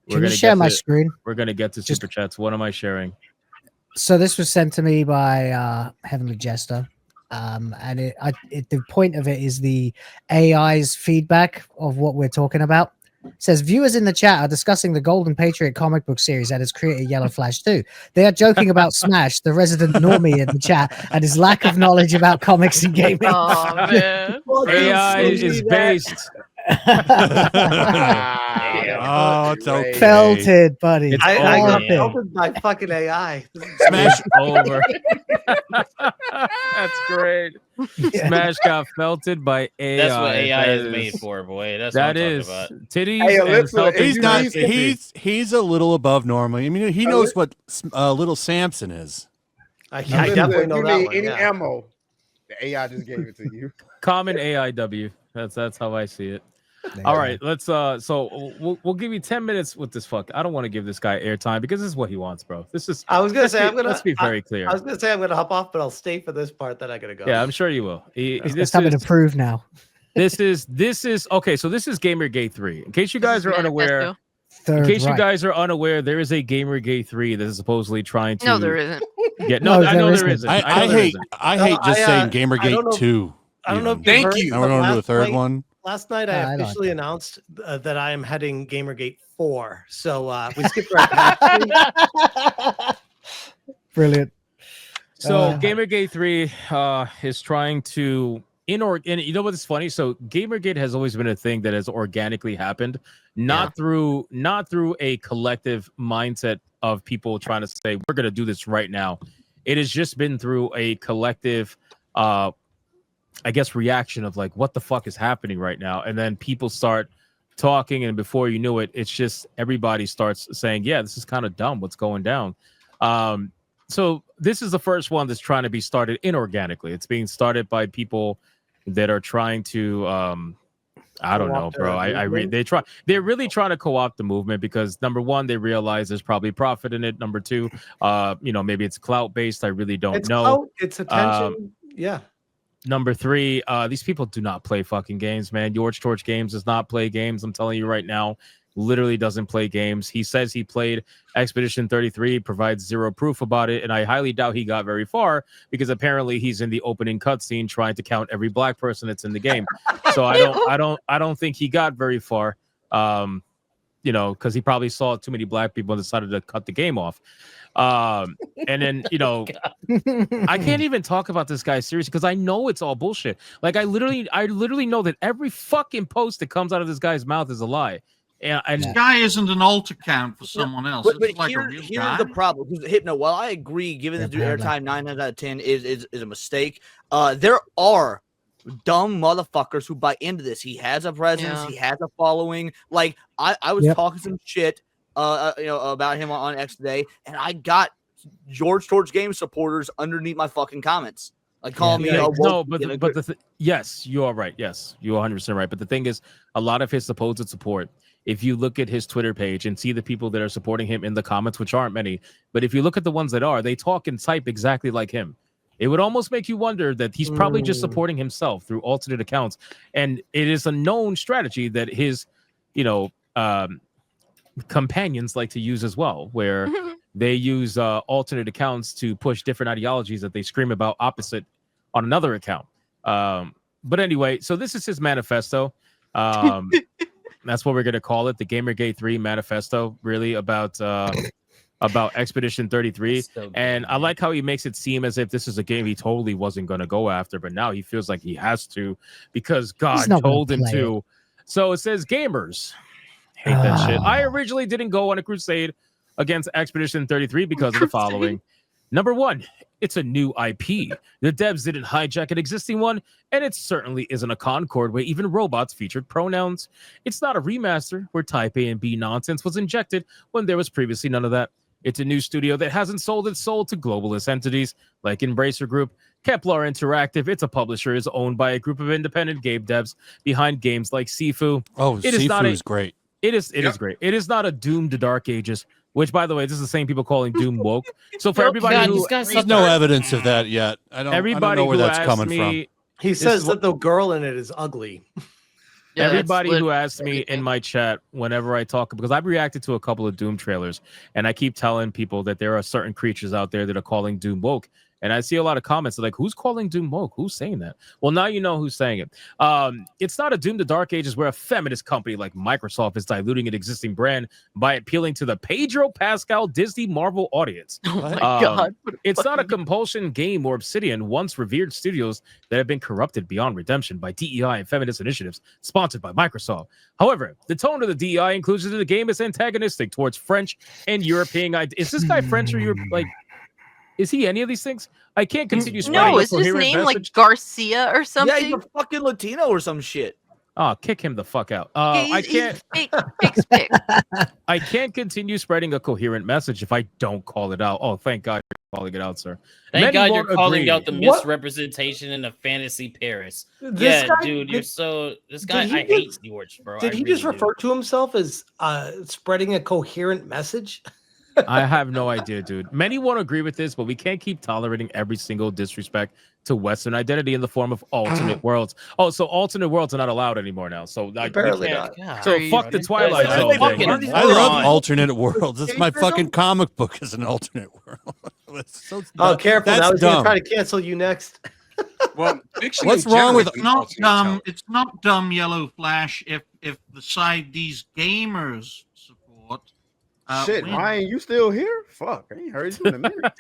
we're gonna share my screen. We're gonna get to super chats. What am I sharing? So this was sent to me by Heavenly Jester. And the point of it is the AI's feedback of what we're talking about. It says viewers in the chat are discussing the Golden Patriot comic book series that has created Yellow Flash 2. They are joking about Smash, the resident normie in the chat, and his lack of knowledge about comics and gaming. Oh man, AI is based. It's okay. Felted, buddy. I got felted by fucking AI. Smash over. That's great. Smash got felted by AI. That's what AI is made for, boy. That's what I'm talking about. Titties. Hey, he's a little above normal. I mean, he knows what little Samson is. I definitely know that one. Any ammo, the AI just gave it to you. Common AIW. That's how I see it. All right, let's so we'll give you 10 minutes with this fuck. I don't want to give this guy airtime because this is what he wants, bro. This is let's be very clear. I was gonna say I'm gonna hop off, but I'll stay for this part that I gotta go. Yeah, I'm sure you will. It's time to prove now. This is okay, so this is Gamergate 3. In case you guys are unaware. there is a Gamergate 3 that is supposedly trying to. No, there isn't. I know there isn't. I hate just saying Gamergate 2. I don't know if Thank you. And we're going to do a third one. Last night, I officially announced that I am heading Gamergate 4. So we skipped right past. Brilliant. So Gamergate 3 is trying to and you know what's funny? So Gamergate has always been a thing that has organically happened, not through a collective mindset of people trying to say we're going to do this right now. It has just been through a collective I guess reaction of like what the fuck is happening right now, and then people start talking, and before you knew it, it's just everybody starts saying, yeah, this is kind of dumb what's going down. So this is the first one that's trying to be started inorganically. It's being started by people that are trying to I don't know, bro. They're really trying to co-opt the movement because number one, they realize there's probably profit in it. Number two, maybe it's clout based. I really don't know. Clout, it's attention. Yeah. Number three, these people do not play fucking games, man. George Torch Games does not play games. I'm telling you right now, literally doesn't play games. He says he played Expedition 33, provides zero proof about it, and I highly doubt he got very far because apparently he's in the opening cutscene trying to count every black person that's in the game. So I don't think he got very far. Because he probably saw too many black people and decided to cut the game off. And then I can't even talk about this guy seriously because I know it's all bullshit. Like I literally know that every fucking post that comes out of this guy's mouth is a lie. And this guy isn't an alt account for someone else. But like here's the problem. Hypno, while I agree, giving the dude airtime 9 out of 10 is a mistake. There are dumb motherfuckers who buy into this. He has a presence. He has a following. Like I was talking some shit, about him on X today, and I got George Torch Game supporters underneath my fucking comments. Like calling me yes, you are right. Yes, you're 100% right. But the thing is, a lot of his supposed support, if you look at his Twitter page and see the people that are supporting him in the comments, which aren't many, but if you look at the ones that are, they talk and type exactly like him. It would almost make you wonder that he's probably just supporting himself through alternate accounts. And it is a known strategy that his, companions like to use as well, where they use alternate accounts to push different ideologies that they scream about opposite on another account. But anyway, so this is his manifesto. That's what we're going to call it, the Gamergate 3 manifesto, really about Expedition 33. And I like how he makes it seem as if this is a game he totally wasn't going to go after, but now he feels like he has to because God told him to. So it says, gamers, hate that shit. I originally didn't go on a crusade against Expedition 33 because of the following. Number one, it's a new IP. The devs didn't hijack an existing one, and it certainly isn't a Concord where even robots featured pronouns. It's not a remaster where Type A and B nonsense was injected when there was previously none of that. It's a new studio that hasn't sold its soul to globalist entities like Embracer Group. Kepler Interactive, it's a publisher, is owned by a group of independent game devs behind games like Sifu. Oh, Sifu is great. It is great. It is not a Doom to Dark Ages, which, by the way, this is the same people calling Doom woke. So for everybody there's no evidence of that yet. I don't know where that's coming from. He says that the girl in it is ugly. Yeah, everybody who asks me in my chat whenever I talk, because I've reacted to a couple of Doom trailers, and I keep telling people that there are certain creatures out there that are calling Doom woke. And I see a lot of comments like, who's calling Doom woke? Who's saying that? Well, now you know who's saying it. It's not a Doom to Dark Ages where a feminist company like Microsoft is diluting an existing brand by appealing to the Pedro Pascal Disney Marvel audience. Oh my God. It's not a compulsion game or Obsidian, once revered studios that have been corrupted beyond redemption by DEI and feminist initiatives sponsored by Microsoft. However, the tone of the DEI inclusion in the game is antagonistic towards French and European ideas. Is this guy French or Europe? Like, is he any of these things? I can't continue spreading No, is his name message. like Garcia or something? Yeah, he's a fucking Latino or some shit. Oh, kick him the fuck out. I can't. I can't continue spreading a coherent message if I don't call it out. Oh, thank God you're calling it out, sir. Thank God you're calling out the misrepresentation in a fantasy Paris. This guy I hate George, bro. Did he just refer to himself as spreading a coherent message? I have no idea, dude. Many won't agree with this, but we can't keep tolerating every single disrespect to Western identity in the form of alternate worlds. Oh, so alternate worlds are not allowed anymore now. So apparently not. So fuck the Twilight Zone thing. I love alternate worlds. It's my fucking comic book is an alternate world. Careful! Now he's gonna try to cancel you next. Well, what's wrong with not dumb? It's not dumb, Yellow Flash. If the side these gamers support. Shit, Ryan, you still here? Fuck, I ain't heard you in a minute.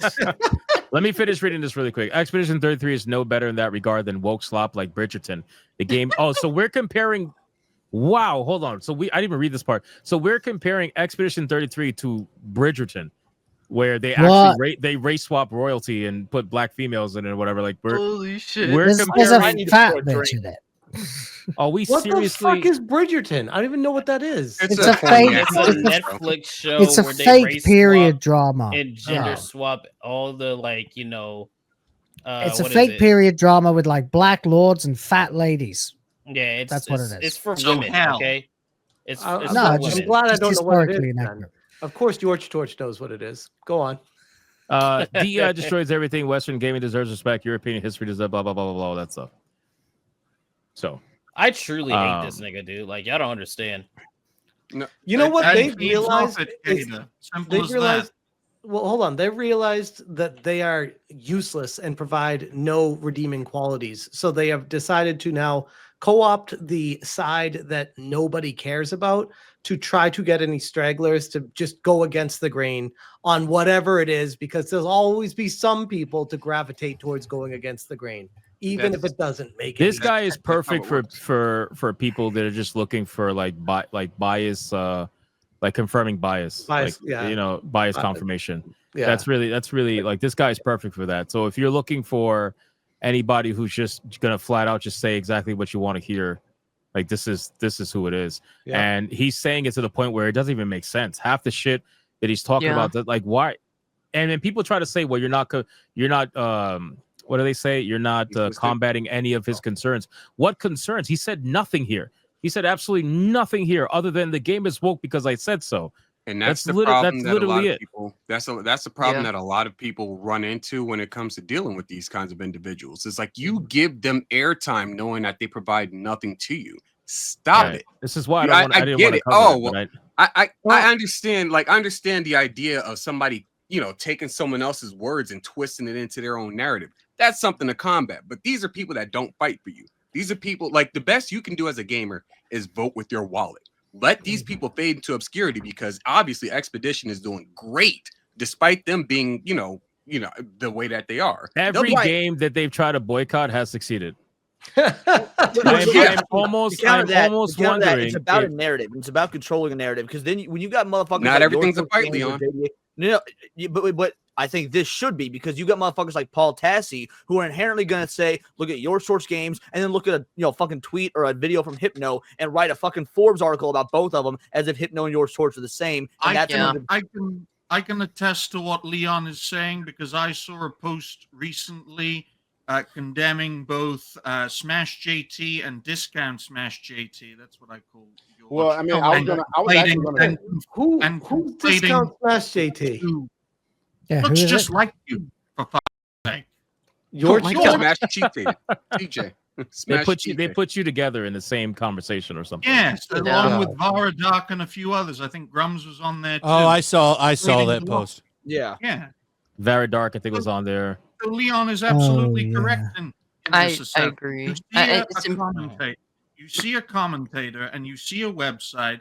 Let me finish reading this really quick. Expedition 33 is no better in that regard than woke slop like Bridgerton. The game. Oh, so we're comparing. Wow, hold on. So I didn't even read this part. So we're comparing Expedition 33 to Bridgerton, where they actually race swap royalty and put black females in it or whatever. Like holy shit. There's a fat bitch in it. Are we what seriously? What the fuck is Bridgerton? I don't even know what that is. It's a fake. It's a Netflix show. It's a where they fake race period drama and gender swap all the it's a fake period drama with like black lords and fat ladies. Yeah, That's what it is. It's for So women, hell. okay? It's I'm for glad women. I don't know what it is. historically Then. inaccurate. Of course, George Torch knows what it is. Go on. DEI destroys everything. Western gaming deserves respect. European history deserves blah blah blah blah blah. All that stuff. So I truly hate this nigga, dude. Like, y'all don't understand. No, You know what And they feeds off realized? it, is- Jada. Simple They as realized. that. Well, hold on. They realized that they are useless and provide no redeeming qualities. So they have decided to now co-opt the side that nobody cares about to try to get any stragglers to just go against the grain on whatever it is, because there'll always be some people to gravitate towards going against the grain, even if it doesn't make it. this guy is perfect for people that are just looking for like bias, like confirming bias, Bias, like yeah. bias confirmation. Yeah. That's really like this guy is perfect for that. So if you're looking for anybody who's just gonna flat out just say exactly what you want to hear, like this is who it is. Yeah. And he's saying it to the point where it doesn't even make sense. Half the shit that he's talking about, that like why, and then people try to say, well, you're not what do they say? You're not combating any of his concerns. What concerns? He said nothing here. He said absolutely nothing here other than the game is woke because I said so. And that's the problem that a lot of people, that's the problem Yeah. that a lot of people run into when it comes to dealing with these kinds of individuals. It's like you give them airtime knowing that they provide nothing to you. Stop it. This is why I didn't get want to it. cover Oh, it, well, I understand. Like, I understand the idea of somebody, taking someone else's words and twisting it into their own narrative. That's something to combat. But these are people that don't fight for you. These are people, like, the best you can do as a gamer is vote with your wallet. Let these people fade into obscurity, because obviously Expedition is doing great despite them being, the way that they are. Every game that they've tried to boycott has succeeded. I'm almost It's wondering. about a narrative. It's about controlling a narrative. Because then when you got motherfuckers, Not like everything's a George fight, Torch Leon. No, but I think this should be, because you got motherfuckers like Paul Tassi who are inherently going to say, look at your source games, and then look at a fucking tweet or a video from Hypno and write a fucking Forbes article about both of them as if Hypno and your source are the same. And I can attest to what Leon is saying, because I saw a post recently condemning both Smash JT and Discount Smash JT. That's what I call. Well, I mean, I was actually gonna. Who's Discount Smash JT? Yeah, looks just like you, for fuck's sake. Your Smash cheated, TJ. They put you together in the same conversation or something. Yes, along with Varadoc and a few others. I think Grums was on there too. Oh, I saw that post. Yeah. Varidark, I think, was on there. So Leon is absolutely correct in this I assessment. agree. You see a commentator and you see a website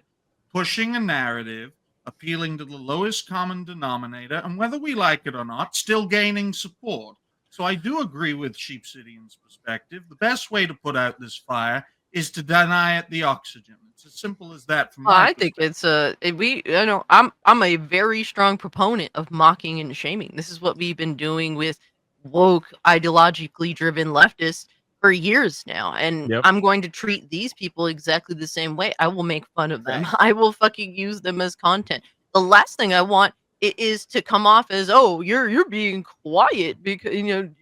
pushing a narrative, appealing to the lowest common denominator, and whether we like it or not, still gaining support. So I do agree with Sheep City's perspective. The best way to put out this fire is to deny it the oxygen. It's as simple as that. From my I think it's I'm a very strong proponent of mocking and shaming. This is what we've been doing with woke, ideologically driven leftists for years now, and I'm going to treat these people exactly the same way. I will make fun of them. I will fucking use them as content. The last thing I want is to come off as, oh, you're being quiet because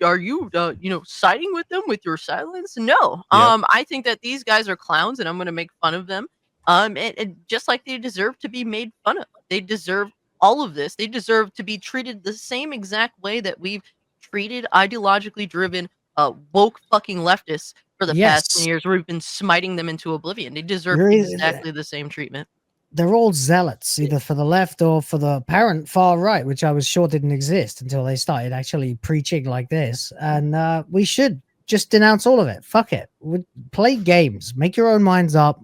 are you siding with them with your silence? No. I think that these guys are clowns, and I'm going to make fun of them. And just like they deserve to be made fun of. They deserve all of this. They deserve to be treated the same exact way that we've treated ideologically driven woke fucking leftists for the past 10 years, where we've been smiting them into oblivion. They deserve exactly the same treatment. They're all zealots, either for the left or for the apparent far right, which I was sure didn't exist until they started actually preaching like this. And we should just denounce all of it. Fuck it. Play games, make your own minds up,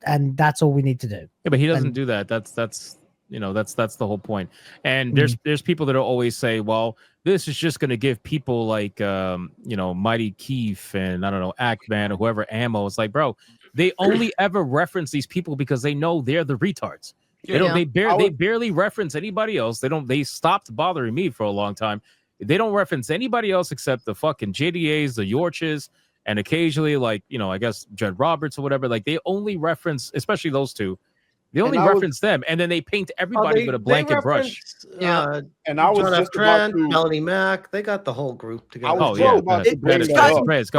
and that's all we need to do. Yeah, but he doesn't do that. That's the whole point. And there's people that will always say, well, this is just going to give people like Mighty Keef and I don't know, Ackman or whoever ammo. It's like, bro, they only ever reference these people because they know they're the retards. They barely reference anybody else. They stopped bothering me for a long time. They don't reference anybody else except the fucking JDAs, the Yorches, and occasionally like I guess Judd Roberts or whatever. Like they only reference, especially those two. They only reference them, and then they paint everybody with a blanket brush. And I was just about to Melanie Mac. They got the whole group together. Go, Trez,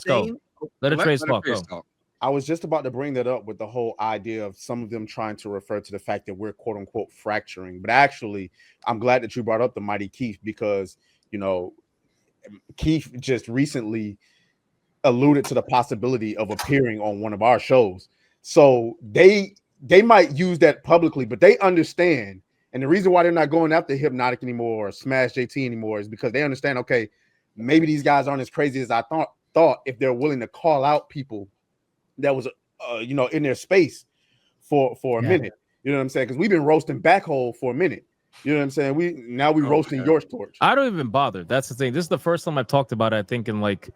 go. Let a trace talk. I was just about to bring that up with the whole idea of some of them trying to refer to the fact that we're quote unquote fracturing. But actually, I'm glad that you brought up the Mighty Keith because, you know, Keith just recently alluded to the possibility of appearing on one of our shows. So they might use that publicly, but they understand. And the reason why they're not going after Hypnotic anymore or Smash JT anymore is because they understand, okay, maybe these guys aren't as crazy as I thought if they're willing to call out people that was you know, in their space for a minute. You know what I'm saying? Because we've been roasting Backhole for a minute. You know what I'm saying? We roasting your torch. I don't even bother. That's the thing. This is the first time I've talked about it, I think, in like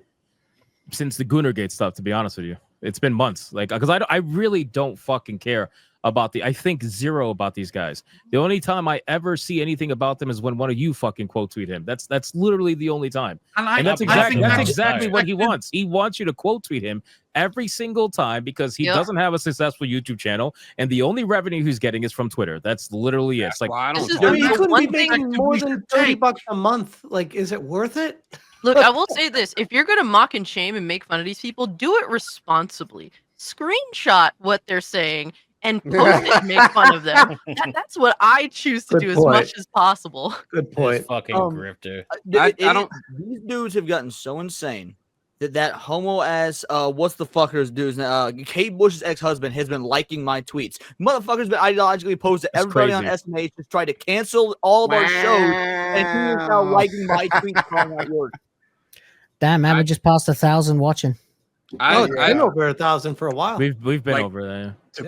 since the Gamergate stuff, to be honest with you. It's been months. Like, because I really don't fucking care about I think zero about these guys. The only time I ever see anything about them is when one of you fucking quote tweet him. That's literally the only time. And that's exactly what he wants. He wants you to quote tweet him every single time because he doesn't have a successful YouTube channel, and the only revenue he's getting is from Twitter. That's literally it. It's like, I mean, he couldn't be making more than $30 a month. Like, is it worth it? Look, I will say this: if you're gonna mock and shame and make fun of these people, do it responsibly. Screenshot what they're saying and post it and make fun of them. That's what I choose to do as much as possible. Good point. Fucking grifter. I don't. These dudes have gotten so insane that homo ass what's the fuckers dudes Kate Bush's ex-husband has been liking my tweets. Motherfuckers been ideologically opposed to everybody on SMH to try to cancel all of our shows, and he is now liking my tweets from that word. Damn, man, we just passed 1,000 watching. I've been over 1,000 for a while. We've been like, over there. To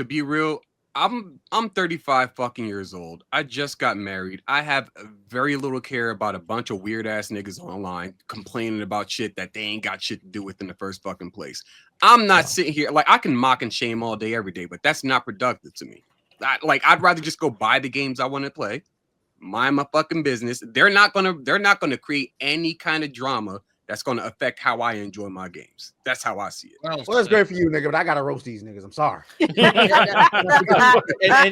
be real, I'm 35 fucking years old. I just got married. I have very little care about a bunch of weird ass niggas online complaining about shit that they ain't got shit to do with in the first fucking place. I'm not sitting here like I can mock and shame all day, every day, but that's not productive to me. I'd rather just go buy the games I want to play, mind my fucking business. They're not gonna create any kind of drama that's going to affect how I enjoy my games. That's how I see it. Well, that's great for you, nigga, but I got to roast these niggas. I'm sorry. and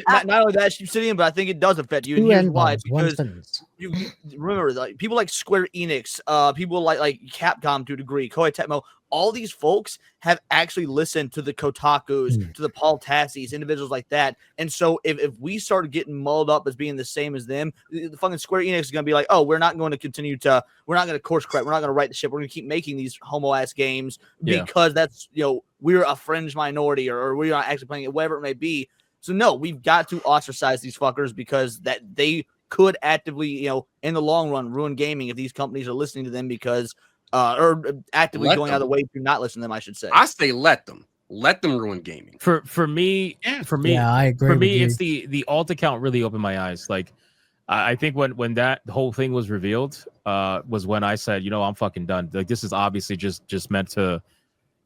not only that, Obsidian, but I think it does affect you. And here's why. Because you remember, like, people like Square Enix, people like Capcom to a degree, Koei Tecmo, all these folks have actually listened to the Kotakus, to the Paul Tassis, individuals like that. And so if we start getting mulled up as being the same as them, the fucking Square Enix is going to be like, oh, we're not going to course correct. We're not going to write the shit. We're going to keep making these homo ass games because that's, you know, we're a fringe minority or we're not actually playing it, whatever it may be. So no, we've got to ostracize these fuckers because that they could actively, you know, in the long run, ruin gaming if these companies are listening to them because or actively going out of the way to not listen to them, I should say. I say let them ruin gaming. For me, yeah, I agree. For me, it's the alt account really opened my eyes. Like, I think when that whole thing was revealed, was when I said, you know, I'm fucking done. Like, this is obviously just meant to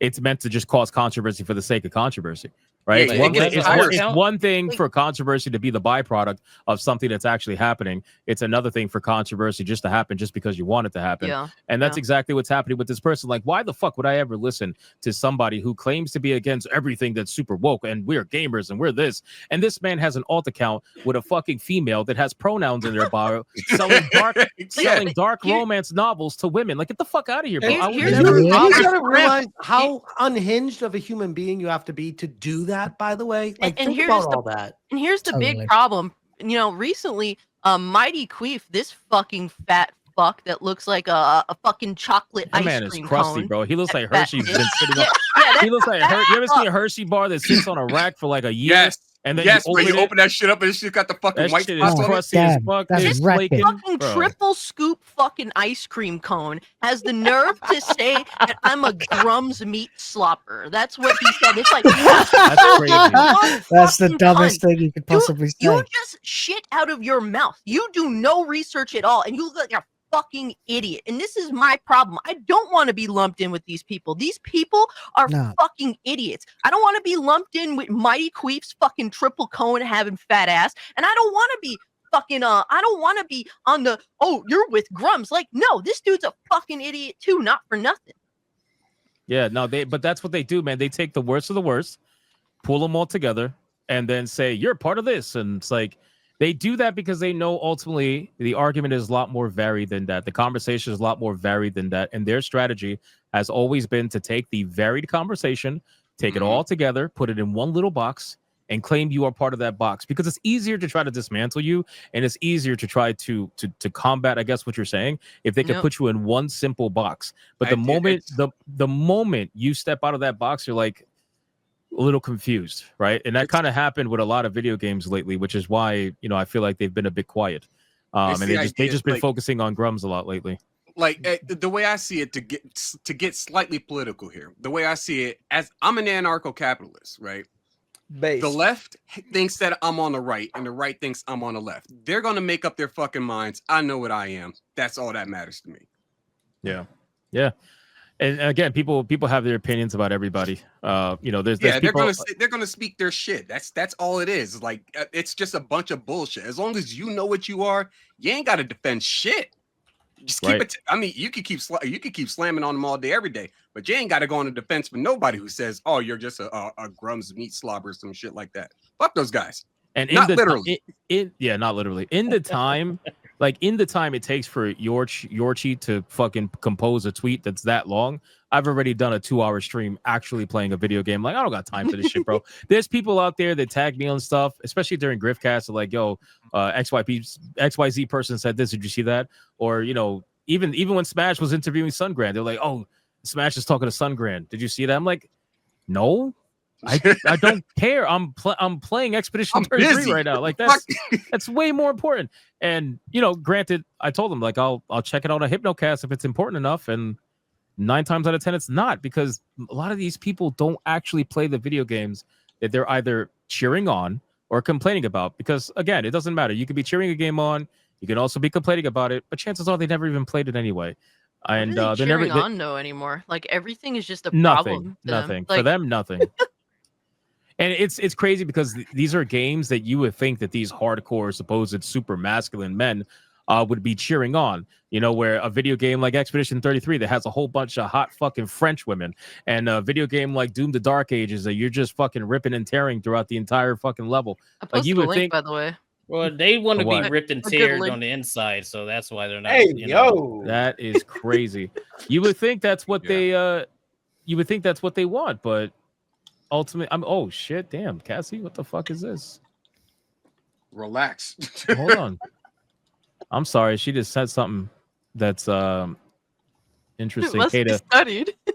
just cause controversy for the sake of controversy. Right. Yeah, it's one thing for controversy to be the byproduct of something that's actually happening. It's another thing for controversy just to happen just because you want it to happen. Yeah. And that's exactly what's happening with this person. Like, why the fuck would I ever listen to somebody who claims to be against everything that's super woke and we're gamers and we're this? And this man has an alt account with a fucking female that has pronouns in their bio, selling dark romance novels to women. Like, get the fuck out of here, bro. You gotta realize how unhinged of a human being you have to be to do that. By the way, like, and think about all that. And here's the big problem. You know, recently, Mighty Queef, this fucking fat fuck that looks like a fucking chocolate ice cream cone. Man is crusty, bro. He looks like Hershey's been sitting up. He looks like you ever seen a Hershey bar that sits on a rack for like a year? Yes. And then you open that shit up and it's just got the fucking white spots on it. As fuck. This fucking triple scoop fucking ice cream cone has the nerve to say that I'm a Grum's meat slopper. That's what he said. It's like, that's crazy. That's the dumbest thing you could possibly say. You just shit out of your mouth. You do no research at all, and you look like a fucking idiot. And this is my problem. I don't want to be lumped in with these people. These people are fucking idiots. I don't want to be lumped in with Mighty Queef's fucking triple cone having fat ass. And I don't want to be fucking I don't want to be on the you're with Grums. Like, no, this dude's a fucking idiot too, not for nothing. Yeah, no, but that's what they do, man. They take the worst of the worst, pull them all together, and then say, you're part of this. And it's like, They do that because they know ultimately the argument is a lot more varied than that. The conversation is a lot more varied than that. And their strategy has always been to take the varied conversation, take it all together, put it in one little box, and claim you are part of that box, because it's easier to try to dismantle you, and it's easier to try to combat, I guess, what you're saying, if they could put you in one simple box. But the moment you step out of that box, you're like a little confused, right? And that kind of happened with a lot of video games lately, which is why, you know, I feel like they've been a bit quiet. And they just been focusing on Grums a lot lately. Like the way I see it, to get slightly political here, the way I see it, as I'm an anarcho-capitalist, right? The left thinks that I'm on the right, and the right thinks I'm on the left. They're gonna make up their fucking minds. I know what I am. That's all that matters to me. Yeah, yeah. And again, people have their opinions about everybody. You know, there's they're people, gonna speak their shit. That's all it is. Like, it's just a bunch of bullshit. As long as you know what you are, you ain't got to defend shit. Just keep it. I mean, you could keep slamming on them all day, every day, but you ain't got to go on the defense for nobody who says, "Oh, you're just a Grums meat slobber," or some shit like that. Fuck those guys. And not literally. Not literally. In the time. Like, in the time it takes for Yorchi to fucking compose a tweet that's that long, I've already done a 2-hour stream actually playing a video game. Like, I don't got time for this shit, bro. There's people out there that tag me on stuff, especially during Griffcast, like, yo, XYZ person said this. Did you see that? Or, you know, even when Smash was interviewing Sungran, they're like, oh, Smash is talking to Sungran. Did you see that? I'm like, no. I don't care. I'm playing Expedition 33 right now. Like, that's way more important. And, you know, granted, I told them, like, I'll check it out on Hypnocast if it's important enough. And 9 times out of 10, it's not, because a lot of these people don't actually play the video games that they're either cheering on or complaining about. Because, again, it doesn't matter. You could be cheering a game on. You can also be complaining about it. But chances are they never even played it anyway. And they're never on though anymore. Like, everything is just a problem. Nothing for them. Nothing. And it's crazy because these are games that you would think that these hardcore, supposed super masculine men would be cheering on. You know, where a video game like Expedition 33 that has a whole bunch of hot fucking French women, and a video game like Doom: The Dark Ages that you're just fucking ripping and tearing throughout the entire fucking level. I posted you would a link, think, by the way. Well, they want to be ripped and teared on the inside, so that's why they're not. Hey, that is crazy. You would think that's what they. You would think that's what they want, but. Ultimate, oh shit, damn, Cassie, what the fuck is this? Relax. Hold on. I'm sorry, she just said something that's interesting.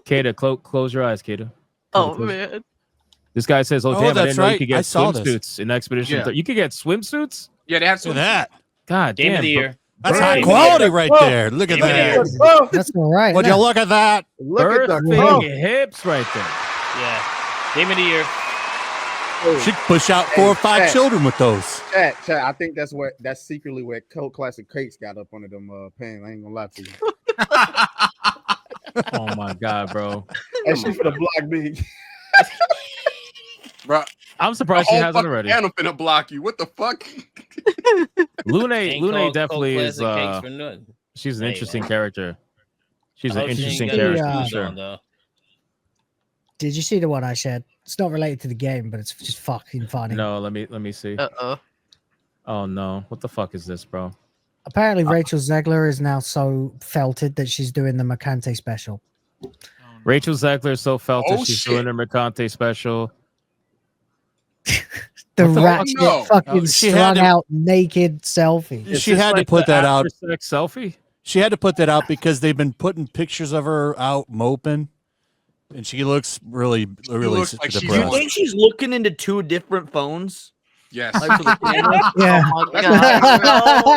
Kata, close your eyes, Kata. Oh man. This guy says, "Oh damn, I didn't know you could get swimsuits in Expedition. Yeah. You could get swimsuits? Yeah, they have some that. God Game damn. of the year. That's high quality right there. Look at that. That's all right. Would you look at that? Look at the Birthing hips right there. Yeah. Game of the year. She'd push out 4 or 5 children with those. Chat. I think that's secretly where Cult Classic Cakes got up under them pants. I ain't gonna lie to you. Oh my god, bro. And she for the block me. Bro, I'm surprised she hasn't already. And I'm finna block you. What the fuck? Lune definitely is. She's an interesting character. She's an interesting character for sure. Did you see the one I shared? It's not related to the game, but it's just fucking funny. No, let me see. Oh no, what the fuck is this, bro? Apparently, Rachel Zegler is now so felted that she's doing the Mercante special. Rachel Zegler is so felted she's doing her Mercante special. The ratchet fucking strung out naked selfie. She had to put that out. Selfie. She had to put that out because they've been putting pictures of her out moping. And she looks really looks like depressed. You think she's looking into 2 different phones? Yes. Yeah. Oh my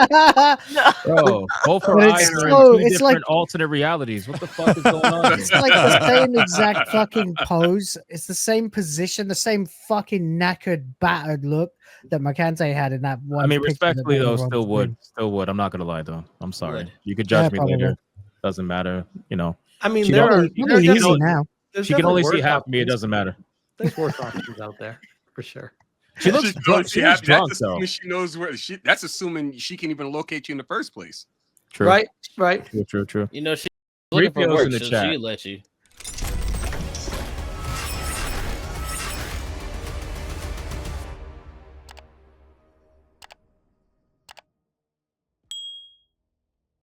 god. Bro, both her eyes are in 2 different alternate realities. What the fuck is going on? It's like the same exact fucking pose. It's the same position, the same fucking knackered, battered look that Mercante had in that one. I mean, respectfully though, still would. I'm not gonna lie though. I'm sorry. You could judge me later. Doesn't matter. You know. I mean, they're easy now. She can only see half of me. It doesn't matter. There's worse options out there for sure. She looks drunk. She looks drunk, that's assuming she knows where. That's assuming she can even locate you in the first place. True. Right. True. You know, she's looking for work, so she'll let you.